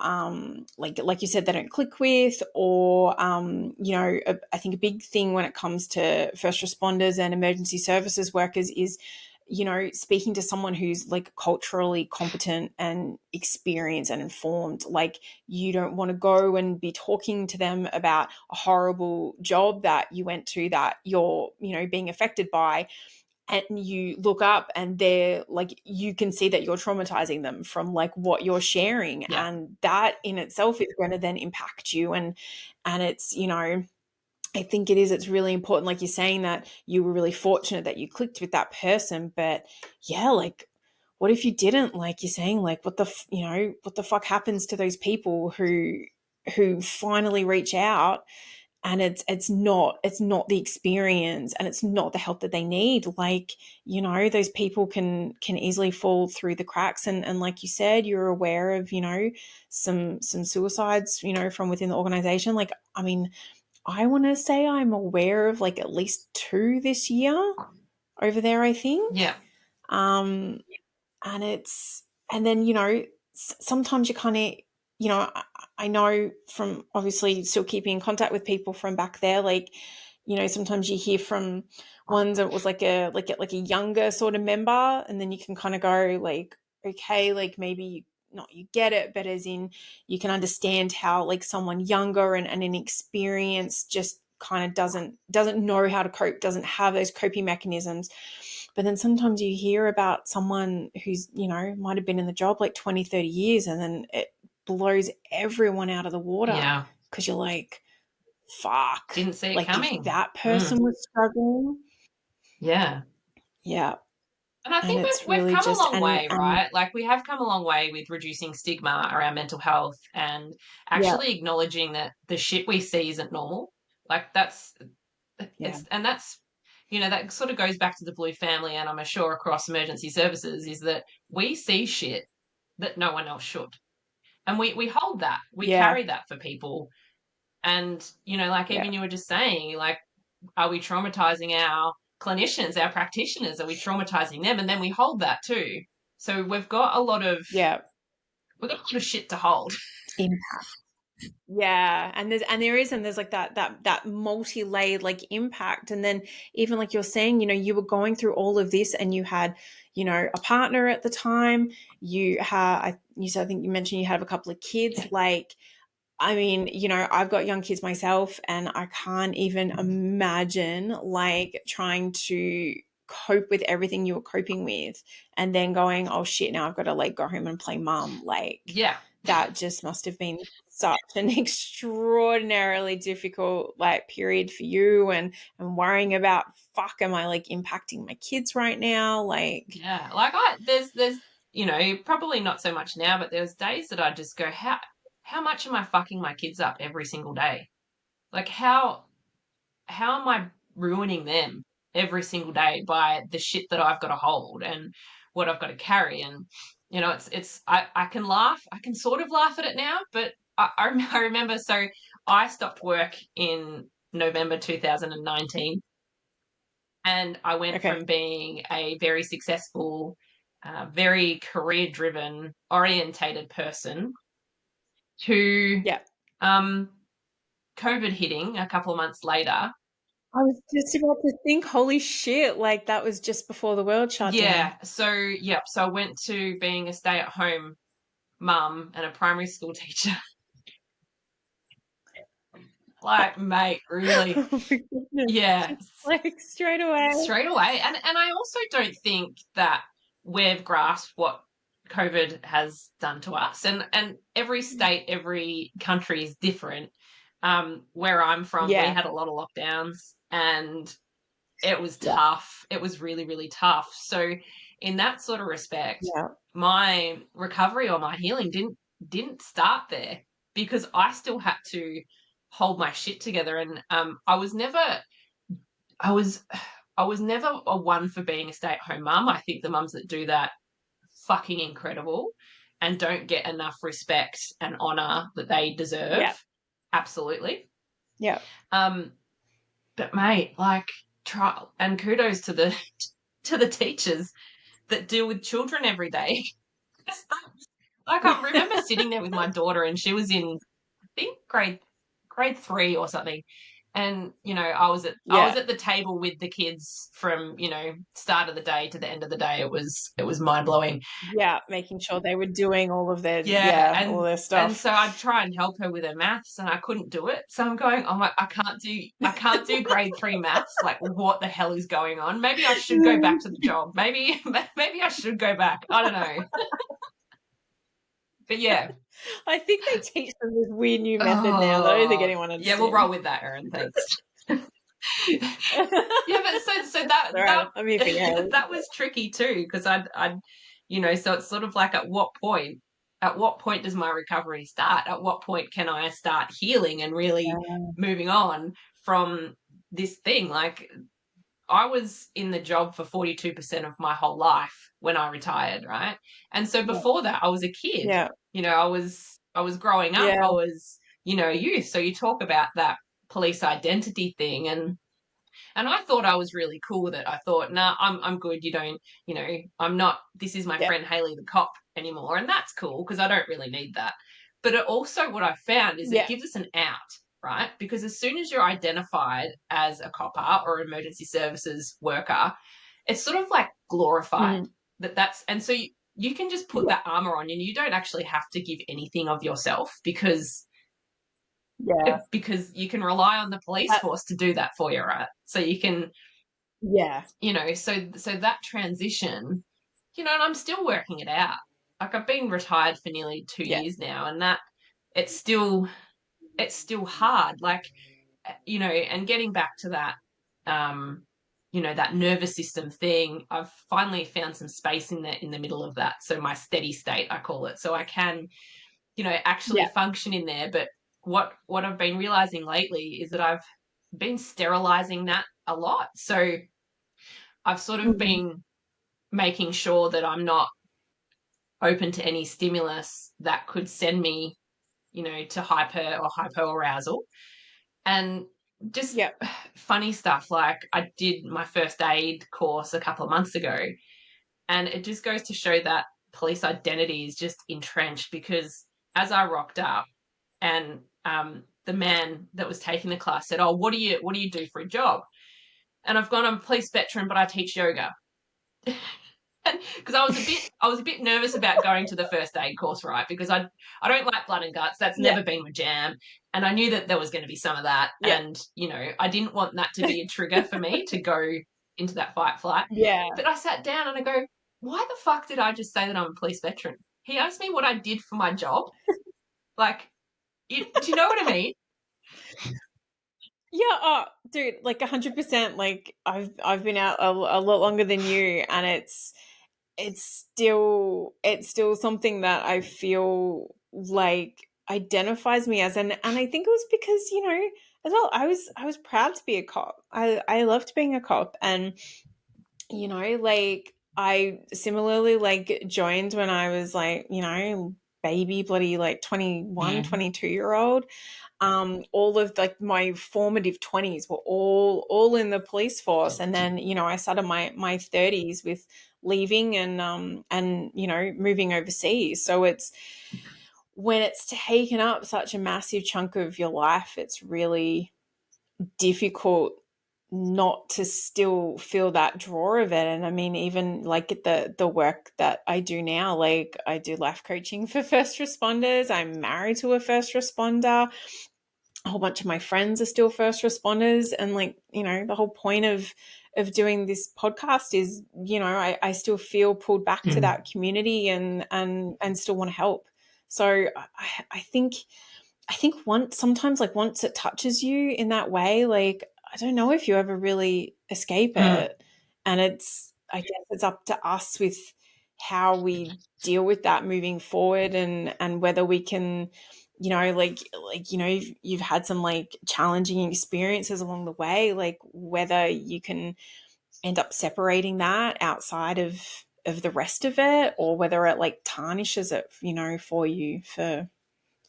like you said, they don't click with, or I think a big thing when it comes to first responders and emergency services workers is speaking to someone who's like culturally competent and experienced and informed. Like, you don't want to go and be talking to them about a horrible job that you went to that you're being affected by, and you look up and they're like, you can see that you're traumatizing them from like what you're sharing. Yeah. And that in itself is going to then impact you. And it's, I think it's really important, like you're saying, that you were really fortunate that you clicked with that person. But yeah, like, what if you didn't? Like you're saying, like, what the fuck happens to those people who finally reach out, and it's not the experience, and it's not the help that they need. Like, those people can easily fall through the cracks. And like you said, you're aware of some suicides from within the organization. Like, I mean, I want to say I'm aware of like at least 2 this year over there, I think. Yeah. um and then sometimes you kind of, I know from obviously still keeping in contact with people from back there, like, sometimes you hear from ones that was like a younger sort of member, and then you can kind of go like, okay, like maybe not you get it, but as in you can understand how like someone younger and inexperienced just kind of doesn't know how to cope, doesn't have those coping mechanisms. But then sometimes you hear about someone who's, might have been in the job like 20, 30 years, and then it blows everyone out of the water, Yeah. because you're like, fuck. Didn't see it Like, if coming. that person was struggling, Yeah. yeah. And I And think it's we've really come a just, long way, right? Like, we have come a long way with reducing stigma around mental health and yeah, actually acknowledging that the shit we see isn't normal. Like, that's yeah, that's that sort of goes back to the blue family, and I'm sure across emergency services, is that we see shit that no one else should. And we hold that. We yeah, carry that for people. And, like, yeah, even you were just saying, like, are we traumatizing our clinicians, our practitioners? Are we traumatizing them? And then we hold that too. So yeah. we've got a lot of shit to hold. Impact. Yeah, and there's like that multi-layered like impact. And then even like you're saying, you were going through all of this, and you had, a partner at the time. I think you mentioned you have a couple of kids. Like, I mean, I've got young kids myself, and I can't even imagine like trying to cope with everything you were coping with, and then going, oh shit, now I've got to like go home and play mum. Like, Yeah. that just must have been such an extraordinarily difficult like period for you, and worrying about, fuck, am I like impacting my kids right now? Like, Yeah. Like, there's probably not so much now, but there's days that I just go, how much am I fucking my kids up every single day? Like, how am I ruining them every single day by the shit that I've got to hold and what I've got to carry? And I can laugh, I can sort of laugh at it now, but I remember. So I stopped work in November 2019, and I went okay, from being a very successful, very career-driven, orientated person to yeah. um, COVID hitting a couple of months later. I was just about to think, holy shit, like that was just before the world shut down. Yeah. So, yep. So I went to being a stay-at-home mum and a primary school teacher. Like, mate, really. Oh my goodness. Yeah. Just like straight away. Straight away. And I also don't think that we've grasped what COVID has done to us. And every state, every country is different. Where I'm from, we Yeah. had a lot of lockdowns, and it was Yeah. tough. It was really, really tough. So in that sort of respect, Yeah. my recovery or my healing didn't start there, because I still had to hold my shit together. And I was I was never a one for being a stay-at-home mum. I think the mums that do that, fucking incredible, and don't get enough respect and honor that they deserve. Yeah. Absolutely. Yeah. Um, but mate, like, try, and kudos to the to the teachers that deal with children every day. Like, sitting there with my daughter, and she was in, I think, grade 3 or something. And I was Yeah. at the table with the kids from start of the day to the end of the day. It was mind blowing. Yeah, making sure they were doing all of their, Yeah, all their and stuff. so I'd try and help her with her maths, and I couldn't do it. So I'm going, oh my, I can't do grade 3 maths. Like, what the hell is going on? Maybe I should go back to the job. Maybe maybe I should go back. I don't know. But yeah. I think they teach them this weird new method now, though. I don't think Oh, anyone yeah, we'll roll understands. with that, Erin. Thanks. Yeah, but so that All right, I'm here for you. that was tricky too, because so it's sort of like, at what point does my recovery start? At what point can I start healing and really moving on from this thing? Like, I was in the job for 42% of my whole life when I retired, right? And so Yeah, before that, I was a kid. yeah, I was growing up. yeah, I was, youth. So you talk about that police identity thing, and I thought I was really cool with it. I thought, nah, I'm good. You don't, I'm not. This is my yeah, friend Hayley the cop anymore, and that's cool because I don't really need that. But it also, what I found is, it yeah, gives us an out, right? Because as soon as you're identified as a copper or emergency services worker, it's sort of like glorified. mhm, And so you can just put yeah, that armor on, and you don't actually have to give anything of yourself, yeah, because you can rely on the police that, force to do that for you, right? So you can, yeah, so that transition, and I'm still working it out. Like, I've been retired for nearly two yeah, years now, and that it's still it's still hard. Like, and getting back to that, that nervous system thing, I've finally found some space in the middle of that. So my steady state, I call it, so I can, actually yeah, function in there. But what I've been realizing lately is that I've been sterilizing that a lot. So I've sort of mhm, been making sure that I'm not open to any stimulus that could send me, to hypoarousal. And just yeah, funny stuff, like, I did my first aid course a couple of months ago, and it just goes to show that police identity is just entrenched. Because as I rocked up, and the man that was taking the class said, oh, what do you do for a job? And I've gone, I'm a police veteran, but I teach yoga. Because I was a bit nervous about going to the first aid course, right? Because I don't like blood and guts. That's yeah, never been my jam, and I knew that there was going to be some of that, yeah, and I didn't want that to be a trigger for me to go into that fight flight. yeah. But I sat down and I go, why the fuck did I just say that I'm a police veteran? He asked me what I did for my job. Like, do you know what I mean? Yeah, oh, dude, like 100%. Like I've been out a lot longer than you, and it's still something that I feel like identifies me as, and I think it was because, as well, I was proud to be a cop. I loved being a cop, and like I similarly like joined when I was like, baby bloody like 21, Mm. 22-year old. All of like my formative 20s were all in the police force, and then I started my 30s with leaving and moving overseas. So it's when it's taken up such a massive chunk of your life, it's really difficult not to still feel that draw of it. And I mean, even like at the work that I do now, like I do life coaching for first responders. I'm married to a first responder. A whole bunch of my friends are still first responders, and like the whole point of doing this podcast is I still feel pulled back to Mm. that community and still want to help. So I think once it touches you in that way, like I don't know if you ever really escape Mm. it. And I guess it's up to us with how we deal with that moving forward, and whether we can, you've had some like challenging experiences along the way, like whether you can end up separating that outside of the rest of it, or whether it like tarnishes it, for you for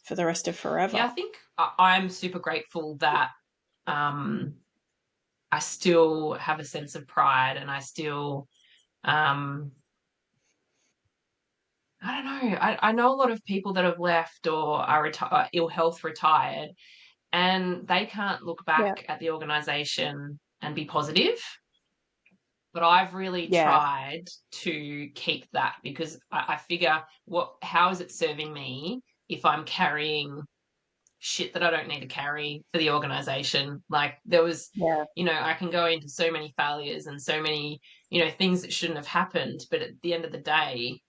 the rest of Yeah, I forever. think I'm super grateful that um, I still have a sense of pride, and I still um, I don't know. I know a lot of people that have left or are ill health retired, and they can't look Yeah. back at the organization and be positive. But I've really Yeah. tried to keep that because I figure how is it serving me if I'm carrying shit that I don't need to carry for the organization? Like there was, Yeah. I can go into so many failures and so many, things that shouldn't have happened, but at the end of the day,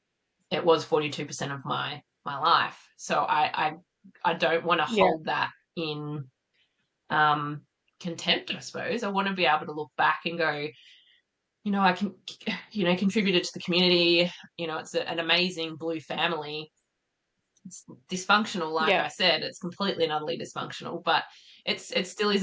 it was 42% of my life. So I don't want to Yeah. hold that in um contempt, I suppose. I want to be able to look back and go, I can, contributed to the community. It's an amazing blue family. It's dysfunctional, like Yeah. I said. It's completely and utterly dysfunctional, but it still is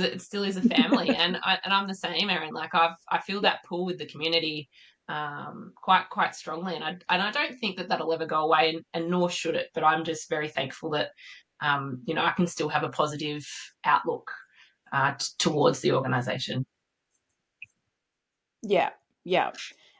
a family, and I'm the same, Erin. Like I feel that pull with the community quite strongly, and I don't think that that'll ever go away, and nor should it. But I'm just very thankful that I can still have a positive outlook towards the organisation. Yeah. Yeah.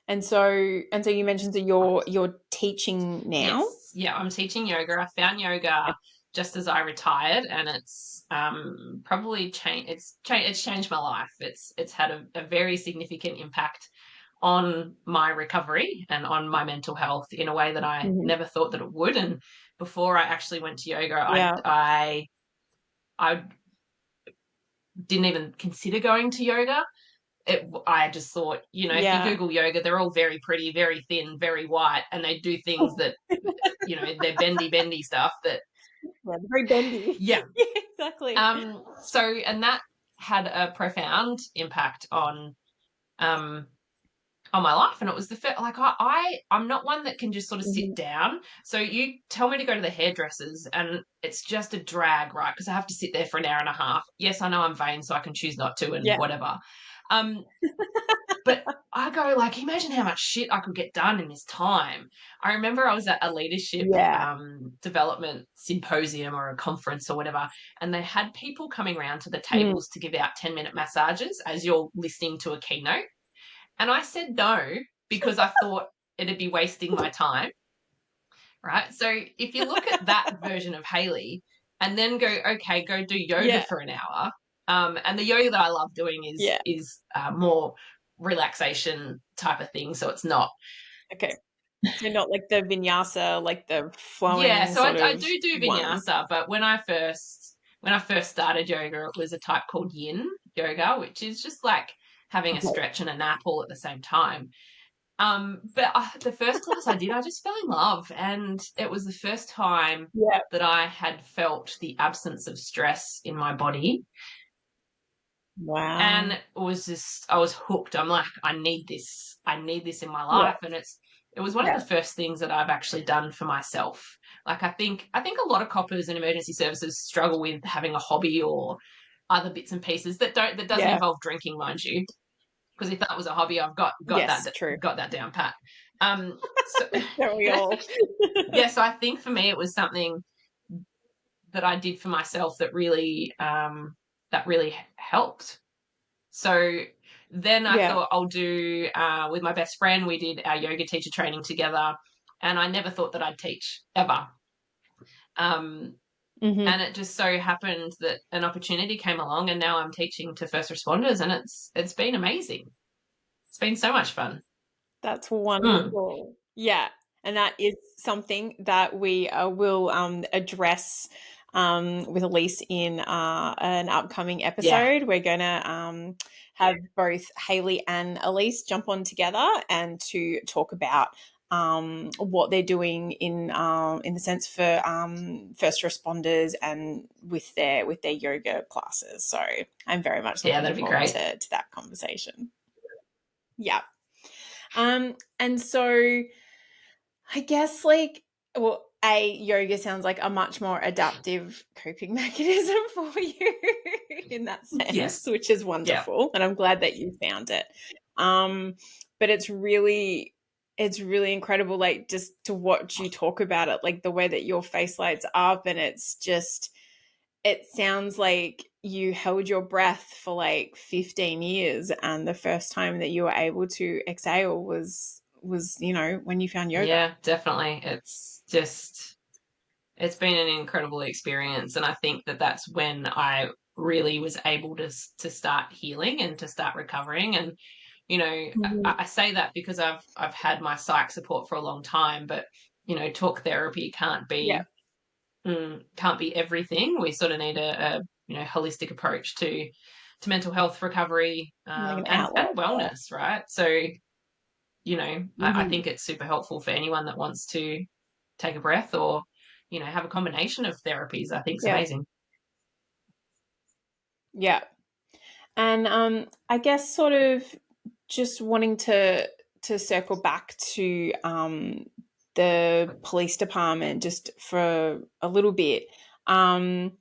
And so you mentioned that you're teaching now. Yes, yeah, I'm teaching yoga. I found yoga just as I retired, and it's probably changed. It's changed my life. It's had a very significant impact on my recovery and on my mental health in a way that I Mhm. never thought that it would. And before I actually went to yoga, Yeah. I didn't even consider going to yoga. I just thought, if you Yeah. Google yoga, they're all very pretty, very thin, very white, and they do things that, they're bendy stuff that, Yeah, very bendy. yeah. Yeah, exactly. And that had a profound impact um, on my life. And it was the first, like, I'm not one that can just sort of sit Mhm. down. So you tell me to go to the hairdressers and it's just a drag, right? Because I have to sit there for an hour and a half. Yes, I know I'm vain, so I can choose not to and Yeah. whatever. Um, But I go, like, imagine how much shit I could get done in this time. I remember I was at a leadership Yeah. development symposium or a conference or whatever, and they had people coming around to the Mm. tables to give out 10-minute massages as you're listening to a keynote. And I said no because I thought it'd be wasting my time, right? So if you look at that version of Hayley and then go, okay, go do yoga Yeah. for an hour. And the yoga that I love doing Yeah. is more relaxation type of thing. So it's not. Okay. So not like the vinyasa, like the Yeah, flowing so sort I of do one. vinyasa, but when I first started yoga, it was a type called yin yoga, which is just like having a Okay. stretch and a nap all at the same time. But the first class I did, I just fell in love, and it was the first time Yeah. that I had felt the absence of stress in my body, and Wow. I was hooked. I'm like, I need this in my Yeah. life, and it was one of Yeah. the first things that I've actually done for myself. Like I think a lot of coppers in emergency services struggle with having a hobby or other bits and pieces that doesn't Yeah. involve drinking, mind you, because if that was a hobby, I've Yes, true. got that down pat. So Don't we all? yeah, so I think for me it was something that I did for myself that really helped. So then I Yeah. thought I'll do with my best friend. We did our yoga teacher training together, and I never thought that I'd teach ever. Um, Hmm. and it just so happened that an opportunity came along, and now I'm teaching to first responders, and it's been amazing. It's been so much fun. That's Mm. wonderful. Yeah. And that is something that we will address with Elise in an upcoming Yeah, episode. We're going to have both Hayley and Elise jump on together and to talk about what they're doing in the sense for first responders and with their yoga classes. So I'm very much yeah, looking that'd be forward great. to that conversation. Yeah. And so I guess well, yoga sounds like a much more adaptive coping mechanism for you in that sense, Yes, which is yeah, wonderful. And I'm glad that you found it. But it's really incredible, like just to watch you talk about it, like the way that your face lights up, and it sounds like you held your breath for like 15 years, and the first time that you were able to exhale was when you found yoga. yeah, definitely. just it's been an incredible experience, and I think that that's when I really was able to start healing and to start recovering. And Mhm. I say that because I've had my psych support for a long time, but talk therapy Yeah, can't be everything. We sort of need a holistic approach to mental health recovery, like an and outlet. wellness, right? So I Hmm. think it's super helpful for anyone that wants to take a breath or have a combination of therapies. I think it's Yeah, amazing. yeah. And I guess sort of just wanting to circle back to the police department just for a little bit. Um,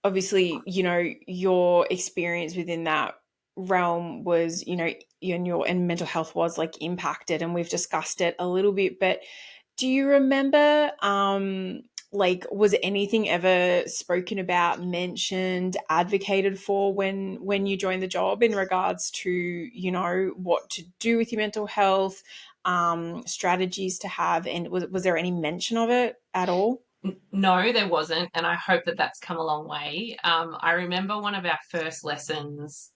Obviously, your experience within that realm was, and mental health was like impacted, and we've discussed it a little bit. But do you remember, like, was anything ever spoken about, mentioned, advocated for when you joined the job in regards to, what to do with your mental health, strategies to have, and was there any mention of it at all? No, there wasn't, and I hope that that's come a long way. I remember one of our first lessons,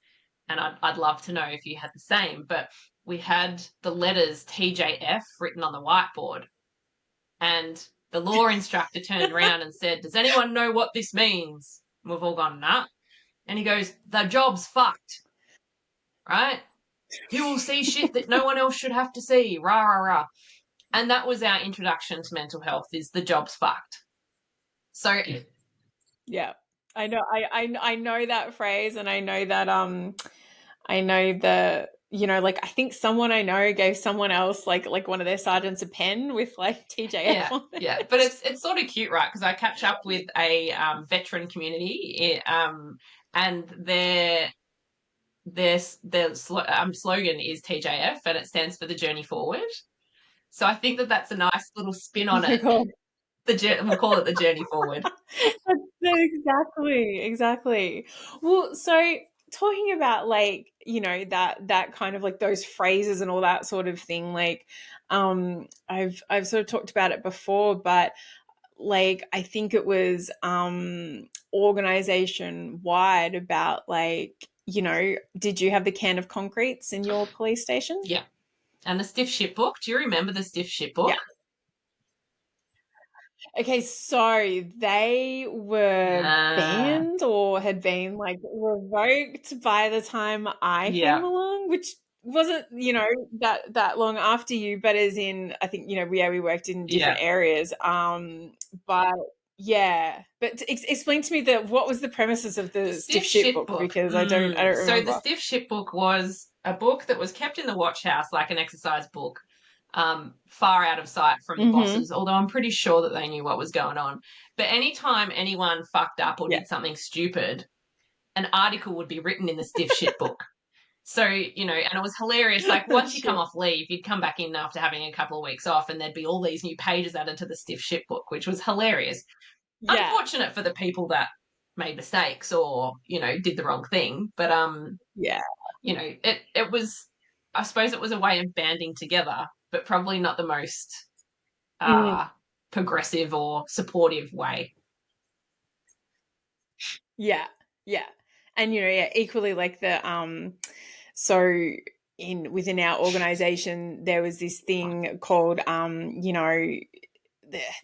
and I'd love to know if you had the same, but we had the letters TJF written on the whiteboard, and the law instructor turned around and said, "Does anyone know what this means?" And we've all gone, "Nah." And he goes, "The job's fucked, right? You will see shit that no one else should have to see, rah, rah, rah." And that was our introduction to mental health, is the job's fucked. So Yeah. I know I know that phrase, and I know the, like, I think someone I know gave someone else like one of their sergeants a pen with like TJF yeah, on yeah, but it. it's sort of cute, right? Because I catch up with a veteran community, and their slogan is TJF, and it stands for the journey forward. So I think that that's a nice little spin Oh on my it. god. We'll call it the journey forward. Exactly, exactly. Well, so talking about like, that kind of like those phrases and all that sort of thing, like I've sort of talked about it before, but like I think it was organization wide about like, did you have the can of concretes in your police station? Yeah. And the stiff shit book. Do you remember the stiff shit Yeah. book? Okay, so they were Ah, banned or had been like revoked by the time I came yeah, along, which wasn't, that long after you, but as in I think, we worked in yeah. different areas. But yeah, but explain to me what was the premises of The the stiff stiff shit shit book, book. because I don't So the remember. stiff shit book was a book that was kept in the watch house like an exercise book, far out of sight from the Mm-hmm. bosses, although I'm pretty sure that they knew what was going on. But anytime anyone fucked up or Yeah. did something stupid, an article would be written in the stiff shit book. So, and it was hilarious. Like, Oh, once you come shit. off leave, you'd come back in after having a couple of weeks off, and there'd be all these new pages added to the stiff shit book, which was hilarious. Yeah. Unfortunate for the people that made mistakes or, did the wrong thing. But, Yeah. it was, I suppose it was a way of banding together, but probably not the most Mm, uh, progressive or supportive way. yeah. Yeah. And yeah, equally like so in within our organization there was this thing called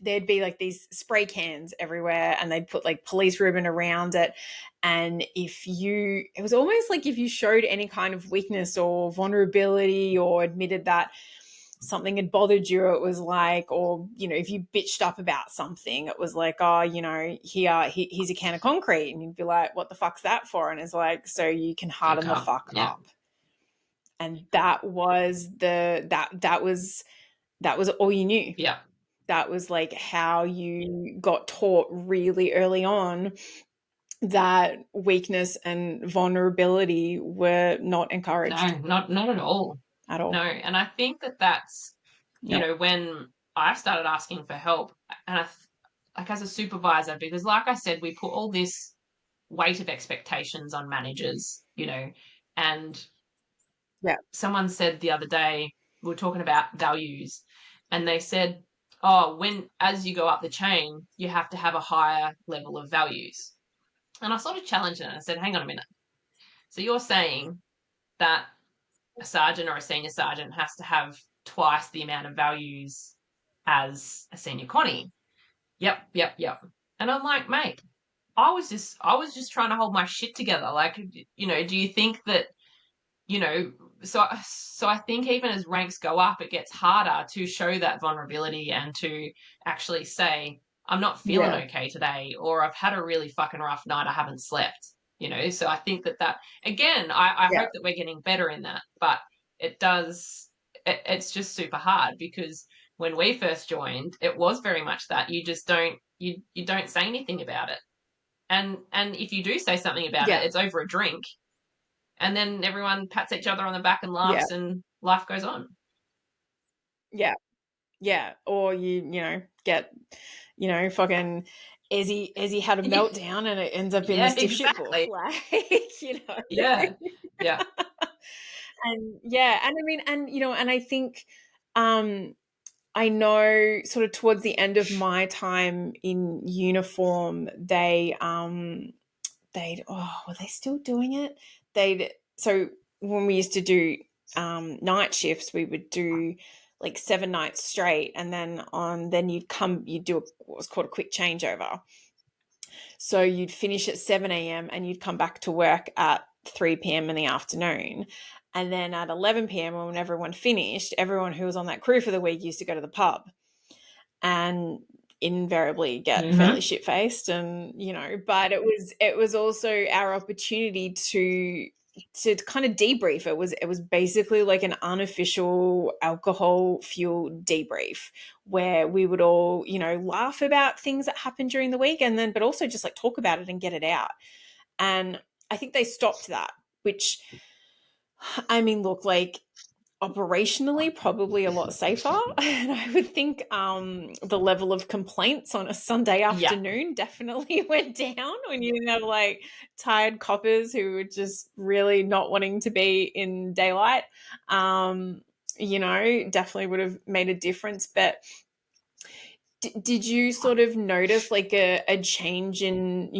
there'd be like these spray cans everywhere, and they'd put like police ribbon around it, and it was almost like if you showed any kind of weakness or vulnerability or admitted that something had bothered you, it was like, or if you bitched up about something, it was like, oh, here's a can of concrete, and you'd be like, what the fuck's that for? And it's like, so you can harden the fuck Yeah. up. And that was all you knew. Yeah. That was like how you got taught really early on that weakness and vulnerability were not No, encouraged not at all. at No. all. And I think that that's, No. when I started asking for help, and like as a supervisor, because like I said, we put all this weight of expectations on managers, and Yeah. someone said the other day, we were talking about values, and they said, oh, when as you go up the chain, you have to have a higher level of values. And I sort of challenged it and I said, hang on a minute. So you're saying that a sergeant or a senior sergeant has to have twice the amount of values as a senior Connie? Yep, yep, yep. And I'm like, mate, I was just trying to hold my shit together. Like, do you think that, you know, so I think even as ranks go up, it gets harder to show that vulnerability and to actually say, I'm not feeling Yeah. okay today, or I've had a really fucking rough night, I haven't slept. So I think that again, I Yeah. hope that we're getting better in that, but it does it's just super hard because when we first joined, it was very much that you just don't say anything about it. And if you do say something about it, Yeah. it's over a drink, and then everyone pats each other on the back and Yeah. laughs, and life goes on. Yeah. Yeah. Or get, fucking Izzy had a meltdown and it ends up in the Yeah, stiff shit book. exactly. Like, Yeah, yeah, And yeah, and I mean, and I think um I know sort of towards the end of my time in uniform, they'd were they still doing it? They'd so when we used to do night shifts, we would do like 7 nights straight, and then you'd do what was called a quick changeover. So you'd finish at 7 a.m. and you'd come back to work at 3 p.m. in the afternoon. And then at 11 p.m., when everyone finished, everyone who was on that crew for the week used to go to the pub and invariably get fairly hmm shit faced. And, but it was also our opportunity to kind of debrief. It was basically like an unofficial alcohol fueled debrief where we would all laugh about things that happened during the week, and then but also just like talk about it and get it out. And I think they stopped that, which, I mean, look, like, operationally probably a lot safer. And I would think the level of complaints on a Sunday yeah, afternoon definitely went down when you have like tired coppers who were just really not wanting to be in daylight. Definitely would have made a difference. But did you sort of notice like a change in,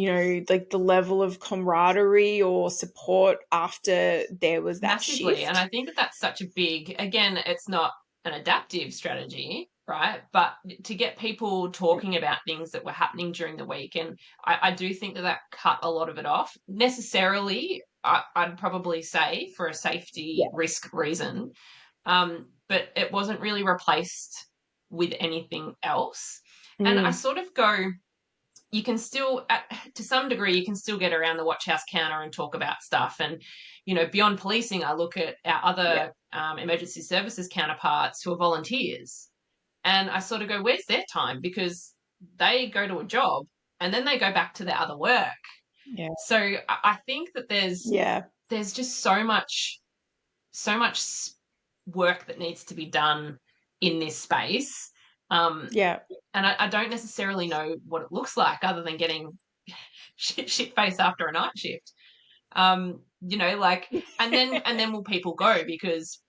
like the level of camaraderie or support after there was that massively. And I shift? think that that's such a big, again, it's not an adaptive strategy, right? But to get people talking about things that were happening during the week. And I do think that cut a lot of it off. Necessarily, I'd probably say for a safety risk reason. But it wasn't really replaced with anything else. And I Mm, sort of go, you can still, to some degree, you can still get around the watch house counter and talk about stuff. And, beyond policing, I look at our yeah, other emergency services counterparts who are volunteers. And I sort of go, where's their time? Because they go to a job and then they go back to their other work. yeah, So I think that yeah, there's just so much work that needs to be done in this space. Um, yeah. and I don't necessarily know what it looks like other than getting shit face after a night shift. Like, and then will people go? Because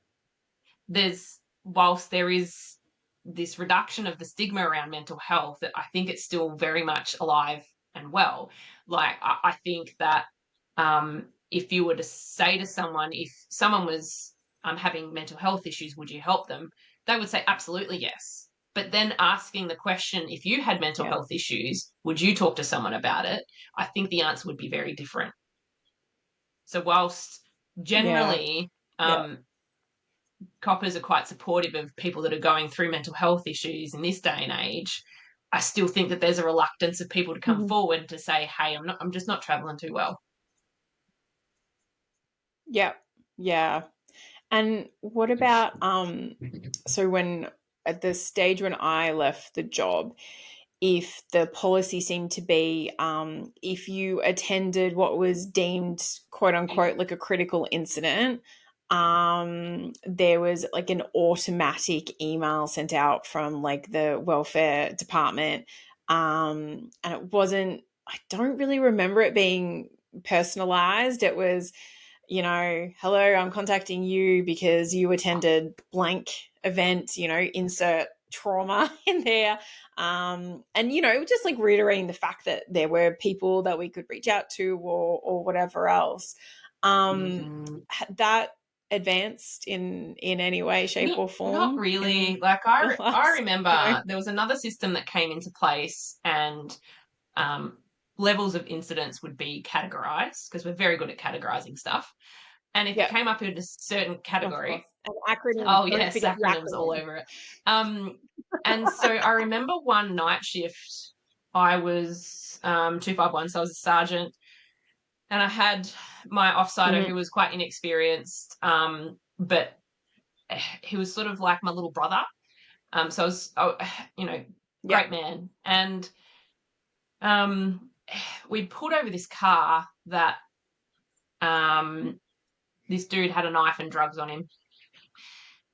whilst there is this reduction of the stigma around mental health, that I think it's still very much alive and well. Like, I think that if you were to say to someone, if someone was having mental health issues, would you help them? They would say absolutely yes. But then asking the question, if you had mental Yeah, health issues, would you talk to someone about it? I think the answer would be very different. So whilst yeah, generally yeah. coppers are quite supportive of people that are going through mental health issues in this day and age, I still think that there's a reluctance of people to come Mhm. forward to say, "Hey, I'm just not traveling too well." Yeah, yeah. And what about so when at the stage when I left the job, if the policy seemed to be if you attended what was deemed quote unquote like a critical incident, there was like an automatic email sent out from like the welfare department. And it wasn't, I don't really remember it being personalized. It was, hello, I'm contacting you because you attended blank event, insert trauma in there. And, just like reiterating the fact that there were people that we could reach out to or whatever else. That advanced in any way, shape, or Not form? really. Like I Last, remember there was another system that came into place, and levels of incidents would be categorized, because we're very good at categorizing stuff. And if it came up in a certain category, and acronyms. oh Don't yes, forget the acronyms all over it. And so I remember one night shift, I was 251, so I was a sergeant, and I had my offsider who was quite inexperienced, but he was sort of like my little brother. So I was, great man. And we pulled over this car that this dude had a knife and drugs on him.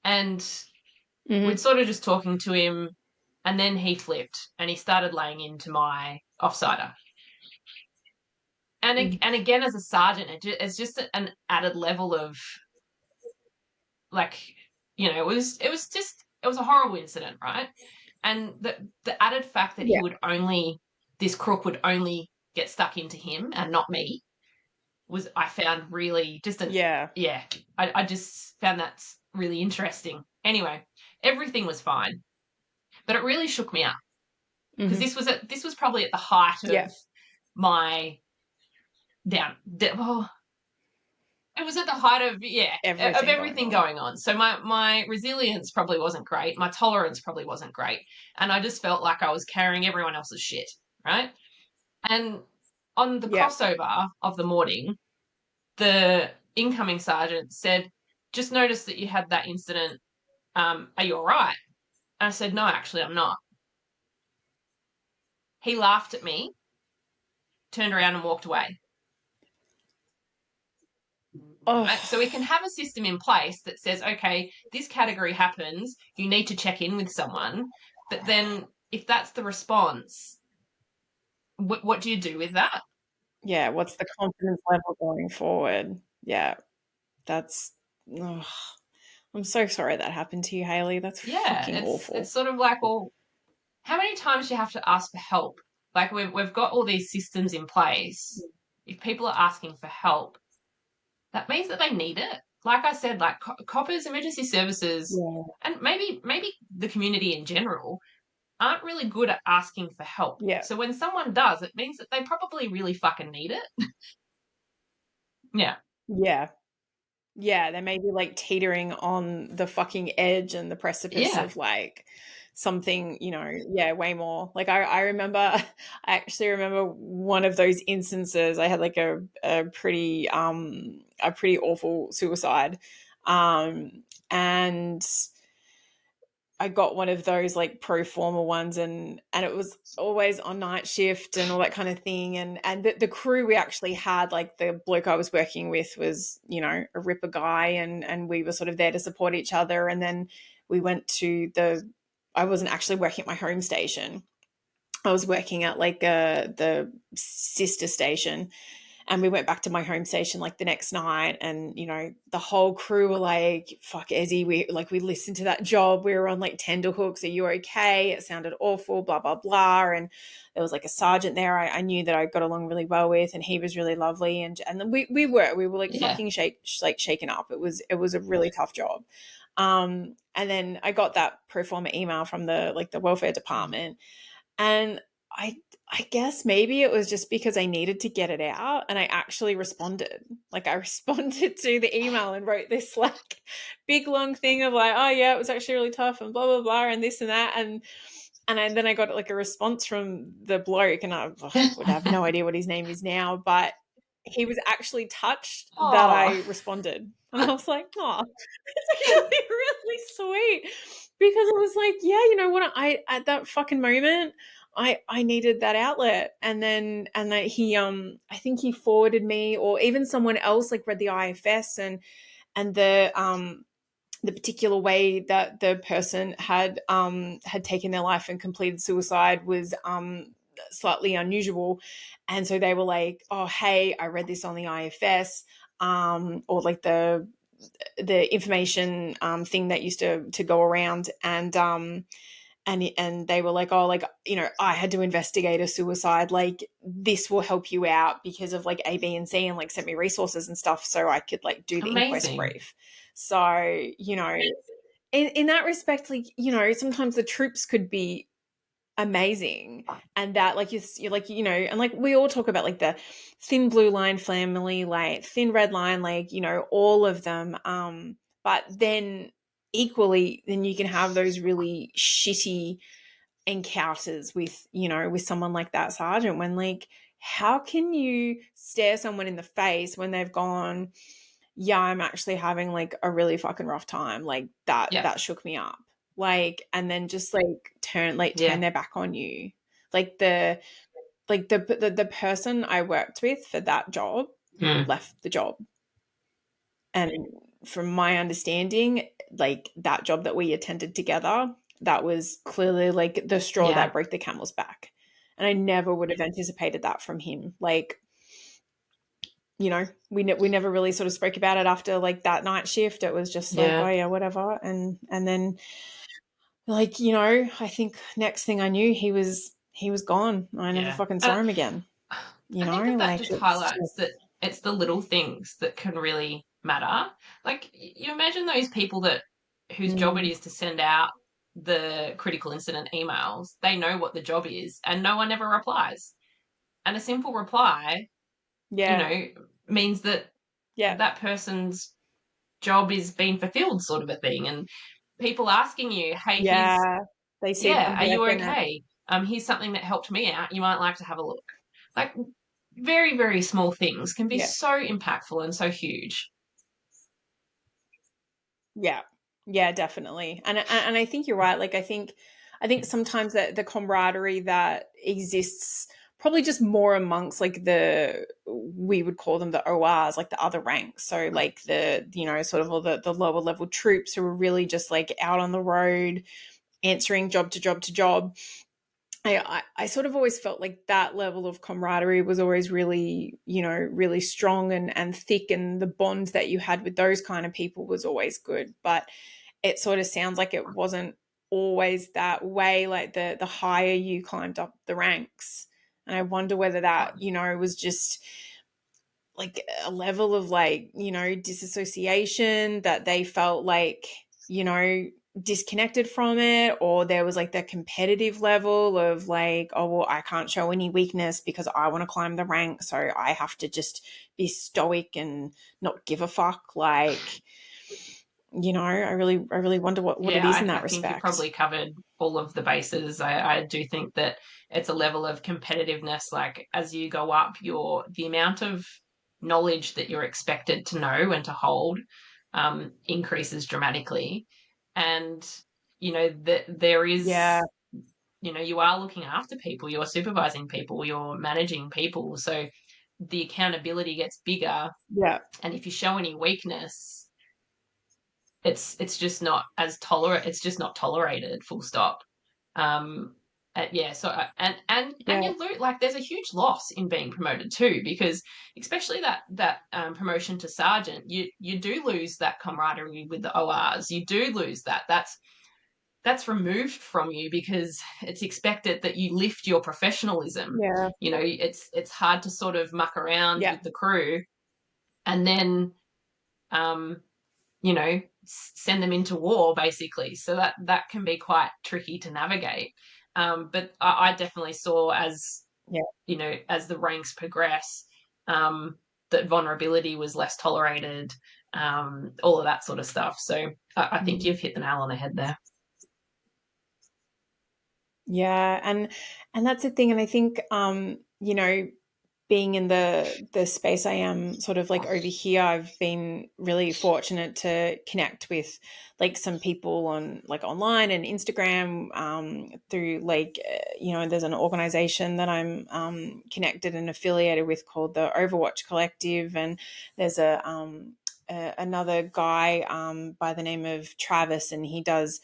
And we'd sort of just talking to him, and then he flipped and he started laying into my offsider. And again, as a sergeant, it's just an added level of, like, it was a horrible incident, right? And the added fact that this crook would only get stuck into him and not me I found really just I just found that really interesting. Anyway, everything was fine, but it really shook me up, because this was probably at the height of my it was at the height of everything going on. So my resilience probably wasn't great. My tolerance probably wasn't great. And I just felt like I was carrying everyone else's shit, right? And on the crossover of the morning, the incoming sergeant said, "Just noticed that you had that incident. Are you all right?" And I said, "No, actually, I'm not." He laughed at me, turned around and walked away. Right? So we can have a system in place that says, okay, this category happens, you need to check in with someone. But then if that's the response, what do you do with that? Yeah, what's the confidence level going forward? Yeah, that's... I'm so sorry that happened to you, Hayley. That's fucking awful. It's sort of like, well, how many times do you have to ask for help? Like, we've got all these systems in place. If people are asking for help, that means that they need it. Like I said, like coppers, emergency services, and maybe the community in general aren't really good at asking for help. Yeah. So when someone does, it means that they probably really fucking need it. Yeah. Yeah. Yeah, they may be like teetering on the fucking edge and the precipice of like something, way more. Like I actually remember one of those instances. I had like a pretty awful suicide. And I got one of those like pro forma ones, and it was always on night shift and all that kind of thing. And the crew we actually had, like the bloke I was working with was, a ripper guy, and we were sort of there to support each other. And then we went to I wasn't actually working at my home station. I was working at like the sister station. And we went back to my home station like the next night, and the whole crew were like, "Fuck, Ezzy, we listened to that job. We were on like tenterhooks. Are you okay? It sounded awful, blah blah blah." And there was like a sergeant there I knew that I got along really well with, and he was really lovely. And then we were like fucking shaken up. It was a really tough job. And then I got that pro forma email from the welfare department, and I guess maybe it was just because I needed to get it out, and I actually responded. Like I responded to the email and wrote this like big long thing of like, "Oh yeah, it was actually really tough," and blah blah blah, and this and that, and then I got like a response from the bloke, and I would have no idea what his name is now, but he was actually touched that I responded, and I was like, "Oh, it's actually really sweet," because it was like, yeah, you know what, I at that fucking moment, I needed that outlet. And then he I think he forwarded me, or even someone else like read the IFS and the particular way that the person had taken their life and completed suicide was slightly unusual. And so they were like, "Oh, hey, I read this on the IFS," or like the information thing that used to go around, and they were like, oh, like, you know, I had to investigate a suicide, like this will help you out because of like A, B, and C, and like sent me resources and stuff so I could like do the inquest Amazing. brief. So, you know, in that respect, like, you know, sometimes the troops could be amazing, and that like you're like, you know, and like we all talk about like the thin blue line family, like thin red line, like, you know, all of them, but then equally then you can have those really shitty encounters with, you know, with someone like that sergeant, when like how can you stare someone in the face when they've gone, yeah, I'm actually having like a really fucking rough time, like Yeah. that shook me up, like, and then just like turn Yeah. their back on you. Like the person I worked with for that job Mm. left the job, and from my understanding, like that job that we attended together, that was clearly like the straw Yeah. that broke the camel's back, and I never would have anticipated that from him. Like, you know, we never really sort of spoke about it after like that night shift. It was just like, oh Yeah. yeah, whatever. And then like, you know, I think next thing I knew, he was gone. I never Yeah. fucking saw him again. You I think know, that that like just it's highlights just, that it's the little things that can really matter. Like you imagine those people that whose job it mm, is to send out the critical incident emails. They know what the job is, and no one ever replies. And a simple reply, you yeah, know, means that yeah, that person's job is being fulfilled, sort of a thing. And people asking you, "Hey, here's yeah. They see yeah, them are you working it. okay? Here's something that helped me out. You might like to have a look." Like very, very small things can be Yeah, so impactful and so huge. yeah, yeah, definitely. And I think you're right. Like I think sometimes that the camaraderie that exists probably just more amongst like the, we would call them the ORs, like the other ranks. So like the, you know, sort of all the lower level troops who are really just like out on the road answering job to job to job. I sort of always felt like that level of camaraderie was always really, you know, really strong and thick, and the bond that you had with those kind of people was always good. But it sort of sounds like it wasn't always that way, like the higher you climbed up the ranks. And I wonder whether that, you know, was just like a level of like, you know, disassociation, that they felt like, you know, disconnected from it, or there was like that competitive level of like, oh well, I can't show any weakness because I want to climb the rank, so I have to just be stoic and not give a fuck. Like, you know, I really wonder what it Yeah, is in I that think you respect. probably covered all of the bases. I do think that it's a level of competitiveness. Like as you go up, the amount of knowledge that you're expected to know and to hold increases dramatically. And you know that there Yeah, is, you know, you are looking after people, you're supervising people, you're managing people. So the accountability gets bigger. yeah, And if you show any weakness, it's just not as tolerate. It's just not tolerated. Full stop. Um, yeah. So and yeah, you lose, like there's a huge loss in being promoted too, because especially that promotion to sergeant, you do lose that camaraderie with the ORs. You do lose that. That's removed from you because it's expected that you lift your professionalism. yeah, You know, it's hard to sort of muck around yeah, with the crew and then um, you know, send them into war basically. So that can be quite tricky to navigate. But I definitely saw as, yeah. you know, as the ranks progress, um, that vulnerability was less tolerated, all of that sort of stuff. So I think Mm. you've hit the nail on the head there. Yeah, and that's the thing, and I think you know, being in the space I am sort of like over here, I've been really fortunate to connect with like some people on like online and Instagram, through like, you know, there's an organization that I'm connected and affiliated with called the Overwatch Collective, and there's another guy by the name of Travis, and he does,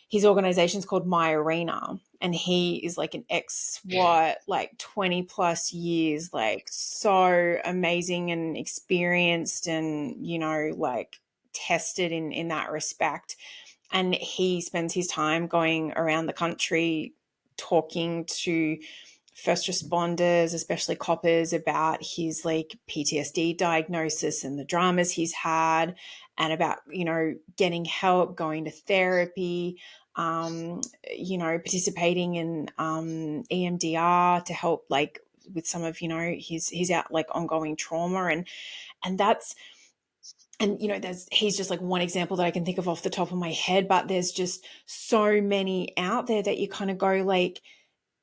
his organization's called My Arena, and he is like an ex SWAT, like 20 plus years, like so amazing and experienced and, you know, like tested in that respect. and he spends his time going around the country talking to first responders, especially coppers, about his like PTSD diagnosis and the dramas he's had, and about, you know, getting help, going to therapy, you know, participating in EMDR to help like with some of, you know, his out like ongoing trauma, and that's, and you know, he's just like one example that I can think of off the top of my head, but there's just so many out there that you kind of go like,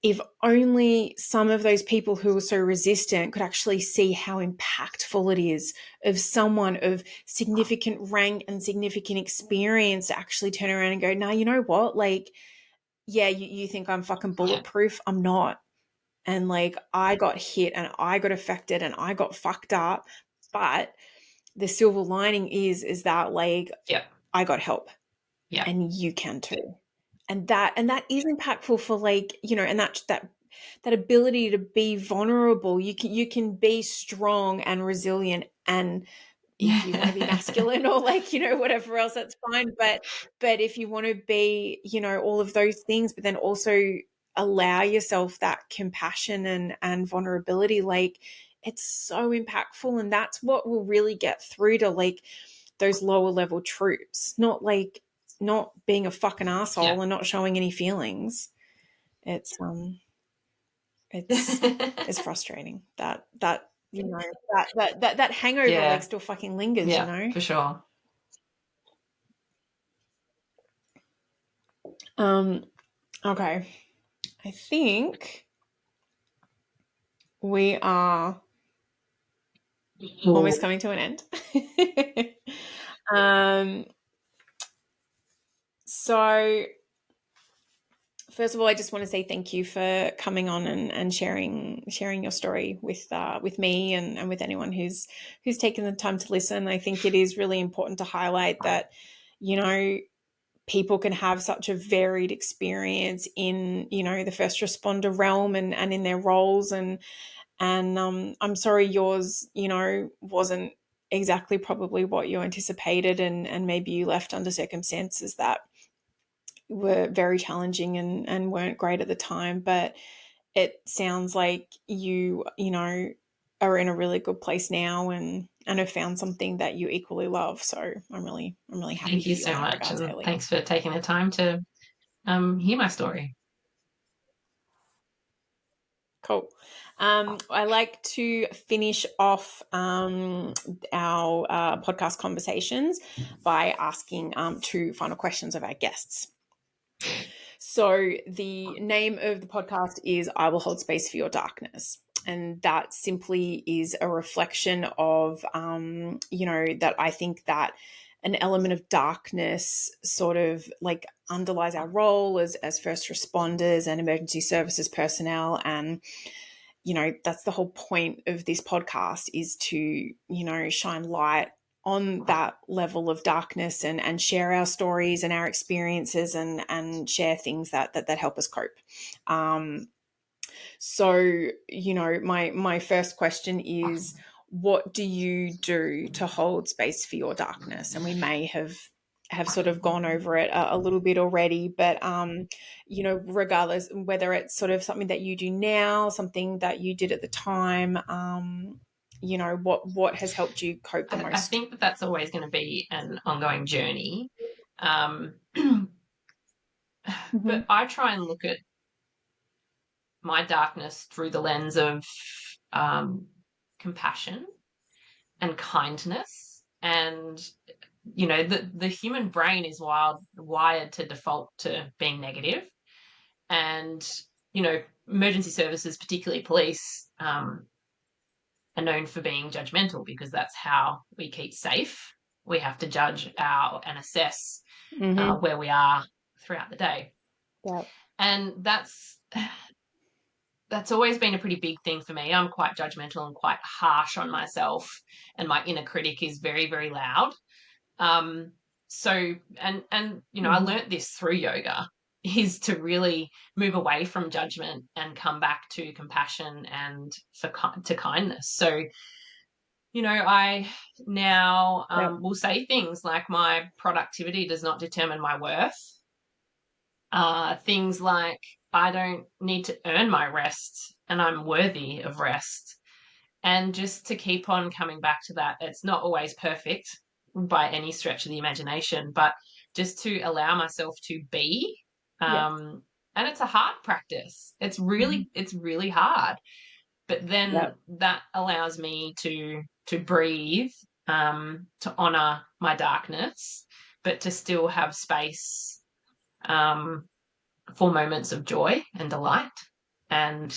if only some of those people who are so resistant could actually see how impactful it is of someone of significant rank and significant experience to actually turn around and go, nah, you know what? Like, yeah, you think I'm fucking bulletproof. I'm not. And like, I got hit and I got affected and I got fucked up. But the silver lining is that like, I got help and you can too. And that is impactful for like, you know, and that ability to be vulnerable. You can be strong and resilient, and if you want to be masculine or like, you know, whatever else, that's fine. But if you want to be, you know, all of those things, but then also allow yourself that compassion and vulnerability, like it's so impactful. And that's what will really get through to like those lower level troops, not being a fucking asshole and not showing any feelings. It's frustrating that you know that hangover like still fucking lingers, you know. For sure. Okay, I think we are almost coming to an end. So first of all, I just want to say thank you for coming on and sharing your story with me and with anyone who's taken the time to listen. I think it is really important to highlight that, you know, people can have such a varied experience in, you know, the first responder realm and in their roles, and I'm sorry yours, you know, wasn't exactly probably what you anticipated, and maybe you left under circumstances that were very challenging and weren't great at the time. But it sounds like you know, are in a really good place now and have found something that you equally love. So I'm really happy. Thank you so much, regards, and Hayley. thanks for taking the time to hear my story. Cool. I like to finish off our podcast conversations by asking 2 final questions of our guests. So the name of the podcast is I Will Hold Space for Your Darkness. And that simply is a reflection of, you know, that I think that an element of darkness sort of like underlies our role as first responders and emergency services personnel. And, you know, that's the whole point of this podcast, is to, you know, shine light on that level of darkness and share our stories and our experiences and share things that help us cope. So, you know, my first question is, what do you do to hold space for your darkness? And we may have sort of gone over it a little bit already, but you know, regardless whether it's sort of something that you do now, something that you did at the time, you know, what has helped you cope the most? I think that that's always going to be an ongoing journey. But I try and look at my darkness through the lens of compassion and kindness. And, you know, the human brain is wired to default to being negative. And, you know, emergency services, particularly police, are known for being judgmental because that's how we keep safe. We have to judge and assess where we are throughout the day. Yeah. And that's always been a pretty big thing for me. I'm quite judgmental and quite harsh on myself, and my inner critic is very, very loud. So, and you know, I learnt this through yoga, is to really move away from judgment and come back to compassion and to kindness. So I now Yep. will say things like my productivity does not determine my worth. Things like I don't need to earn my rest and I'm worthy of rest. And just to keep on coming back to that, it's not always perfect by any stretch of the imagination, but just to allow myself to be. Yep. And it's a hard practice. It's really hard. But then Yep. that allows me to breathe, to honor my darkness, but to still have space um, for moments of joy and delight and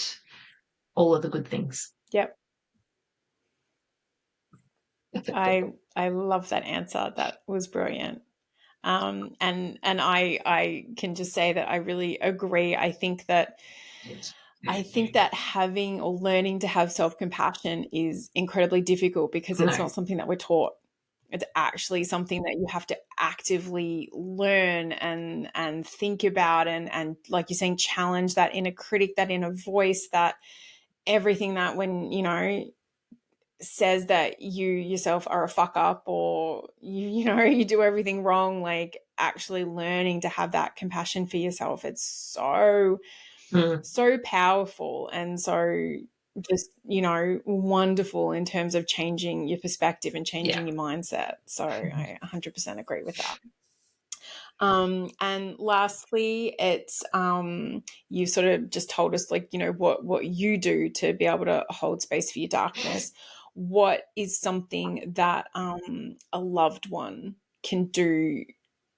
all of the good things. Yep. I love that answer. That was brilliant. And I can just say that I really agree. I think that having or learning to have self-compassion is incredibly difficult because it's No. not something that we're taught. It's actually something that you have to actively learn and think about and like you're saying, challenge that inner critic, that inner voice, that everything that when, says that you yourself are a fuck up or you do everything wrong, like actually learning to have that compassion for yourself. It's so powerful and so just wonderful in terms of changing your perspective and Yeah. changing your mindset. So I 100% agree with that. And lastly, it's you sort of just told us like what you do to be able to hold space for your darkness. What is something that a loved one can do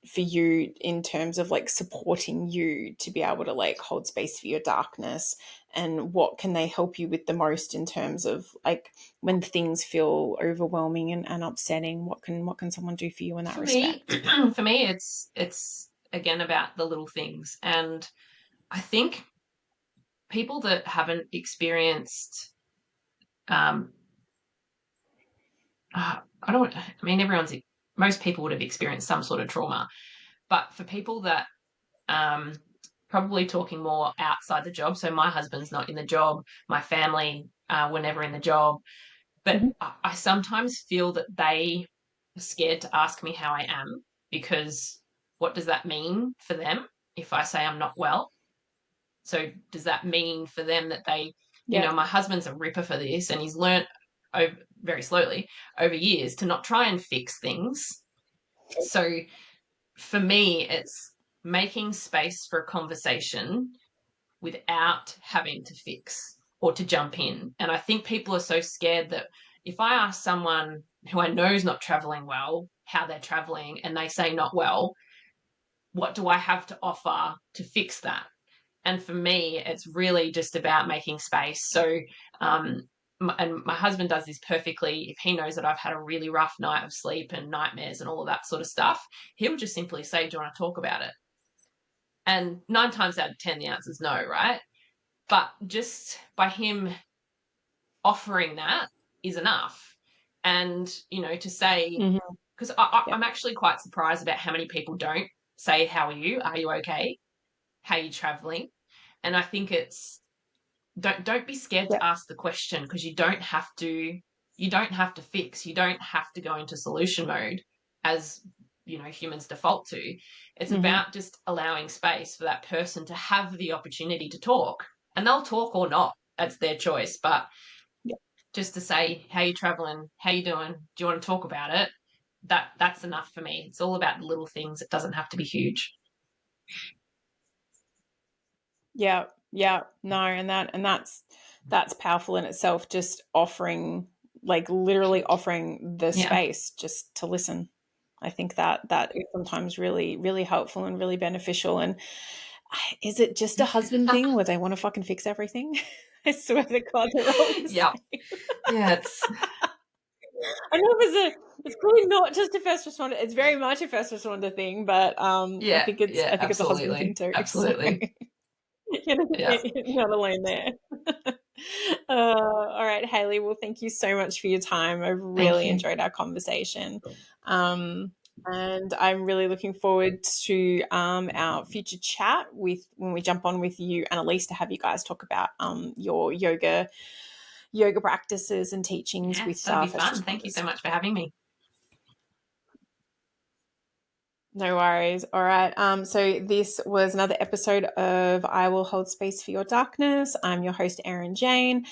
for you in terms of like supporting you to be able to like hold space for your darkness, and what can they help you with the most in terms of like when things feel overwhelming and upsetting, what can someone do for you in that For me, respect? for me, it's again about the little things, and I think people that haven't experienced, um, I don't. I mean, most people would have experienced some sort of trauma, but for people that um, probably talking more outside the job. So my husband's not in the job, my family were never in the job, but Mm-hmm. I sometimes feel that they are scared to ask me how I am because what does that mean for them if I say I'm not well? So does that mean for them that Yeah. my husband's a ripper for this and he's learnt over, very slowly over years to not try and fix things. So for me, it's making space for a conversation without having to fix or to jump in. And I think people are so scared that if I ask someone who I know is not traveling well how they're traveling and they say not well, what do I have to offer to fix that? And for me, it's really just about making space. So, and my husband does this perfectly. If he knows that I've had a really rough night of sleep and nightmares and all of that sort of stuff, he'll just simply say, "Do you want to talk about it?" And 9 times out of 10, the answer is no, right? But just by him offering that is enough. And, to say, Mm-hmm. because Yep. I'm actually quite surprised about how many people don't say, "How are you? Are you okay? How are you traveling?" And I think it's don't be scared to Yep. ask the question because you don't have to fix, you don't have to go into solution mode as humans default to. It's Mm-hmm. about just allowing space for that person to have the opportunity to talk, and they'll talk or not, that's their choice. But Yep. just to say, "How you traveling? How you doing? Do you want to talk about it?" That's enough for me. It's all about the little things. It doesn't have to be huge. Yeah. Yeah. No, and that's powerful in itself. Just offering, like literally offering the Yeah. space just to listen. I think that is sometimes really, really helpful and really beneficial. And is it just a husband thing where they want to fucking fix everything? I swear to God, they're all the Yeah. same. Yeah. It's I know it's probably not just a first responder. It's very much a first responder thing, but I yeah. think it's Yeah. I think it's a husband thing Absolutely. too. So Absolutely. Yeah. you're not alone there. All right, Hayley. Well, thank you so much for your time. I've Thank really you. enjoyed our conversation. And I'm really looking forward to our future chat with when we jump on with you and Elise to have you guys talk about your yoga yoga practices and teachings Yes, with that'd be first fun. Thank you responders. so much for having me. No worries. All right. So this was another episode of I Will Hold Space for Your Darkness. I'm your host, Erin Jane.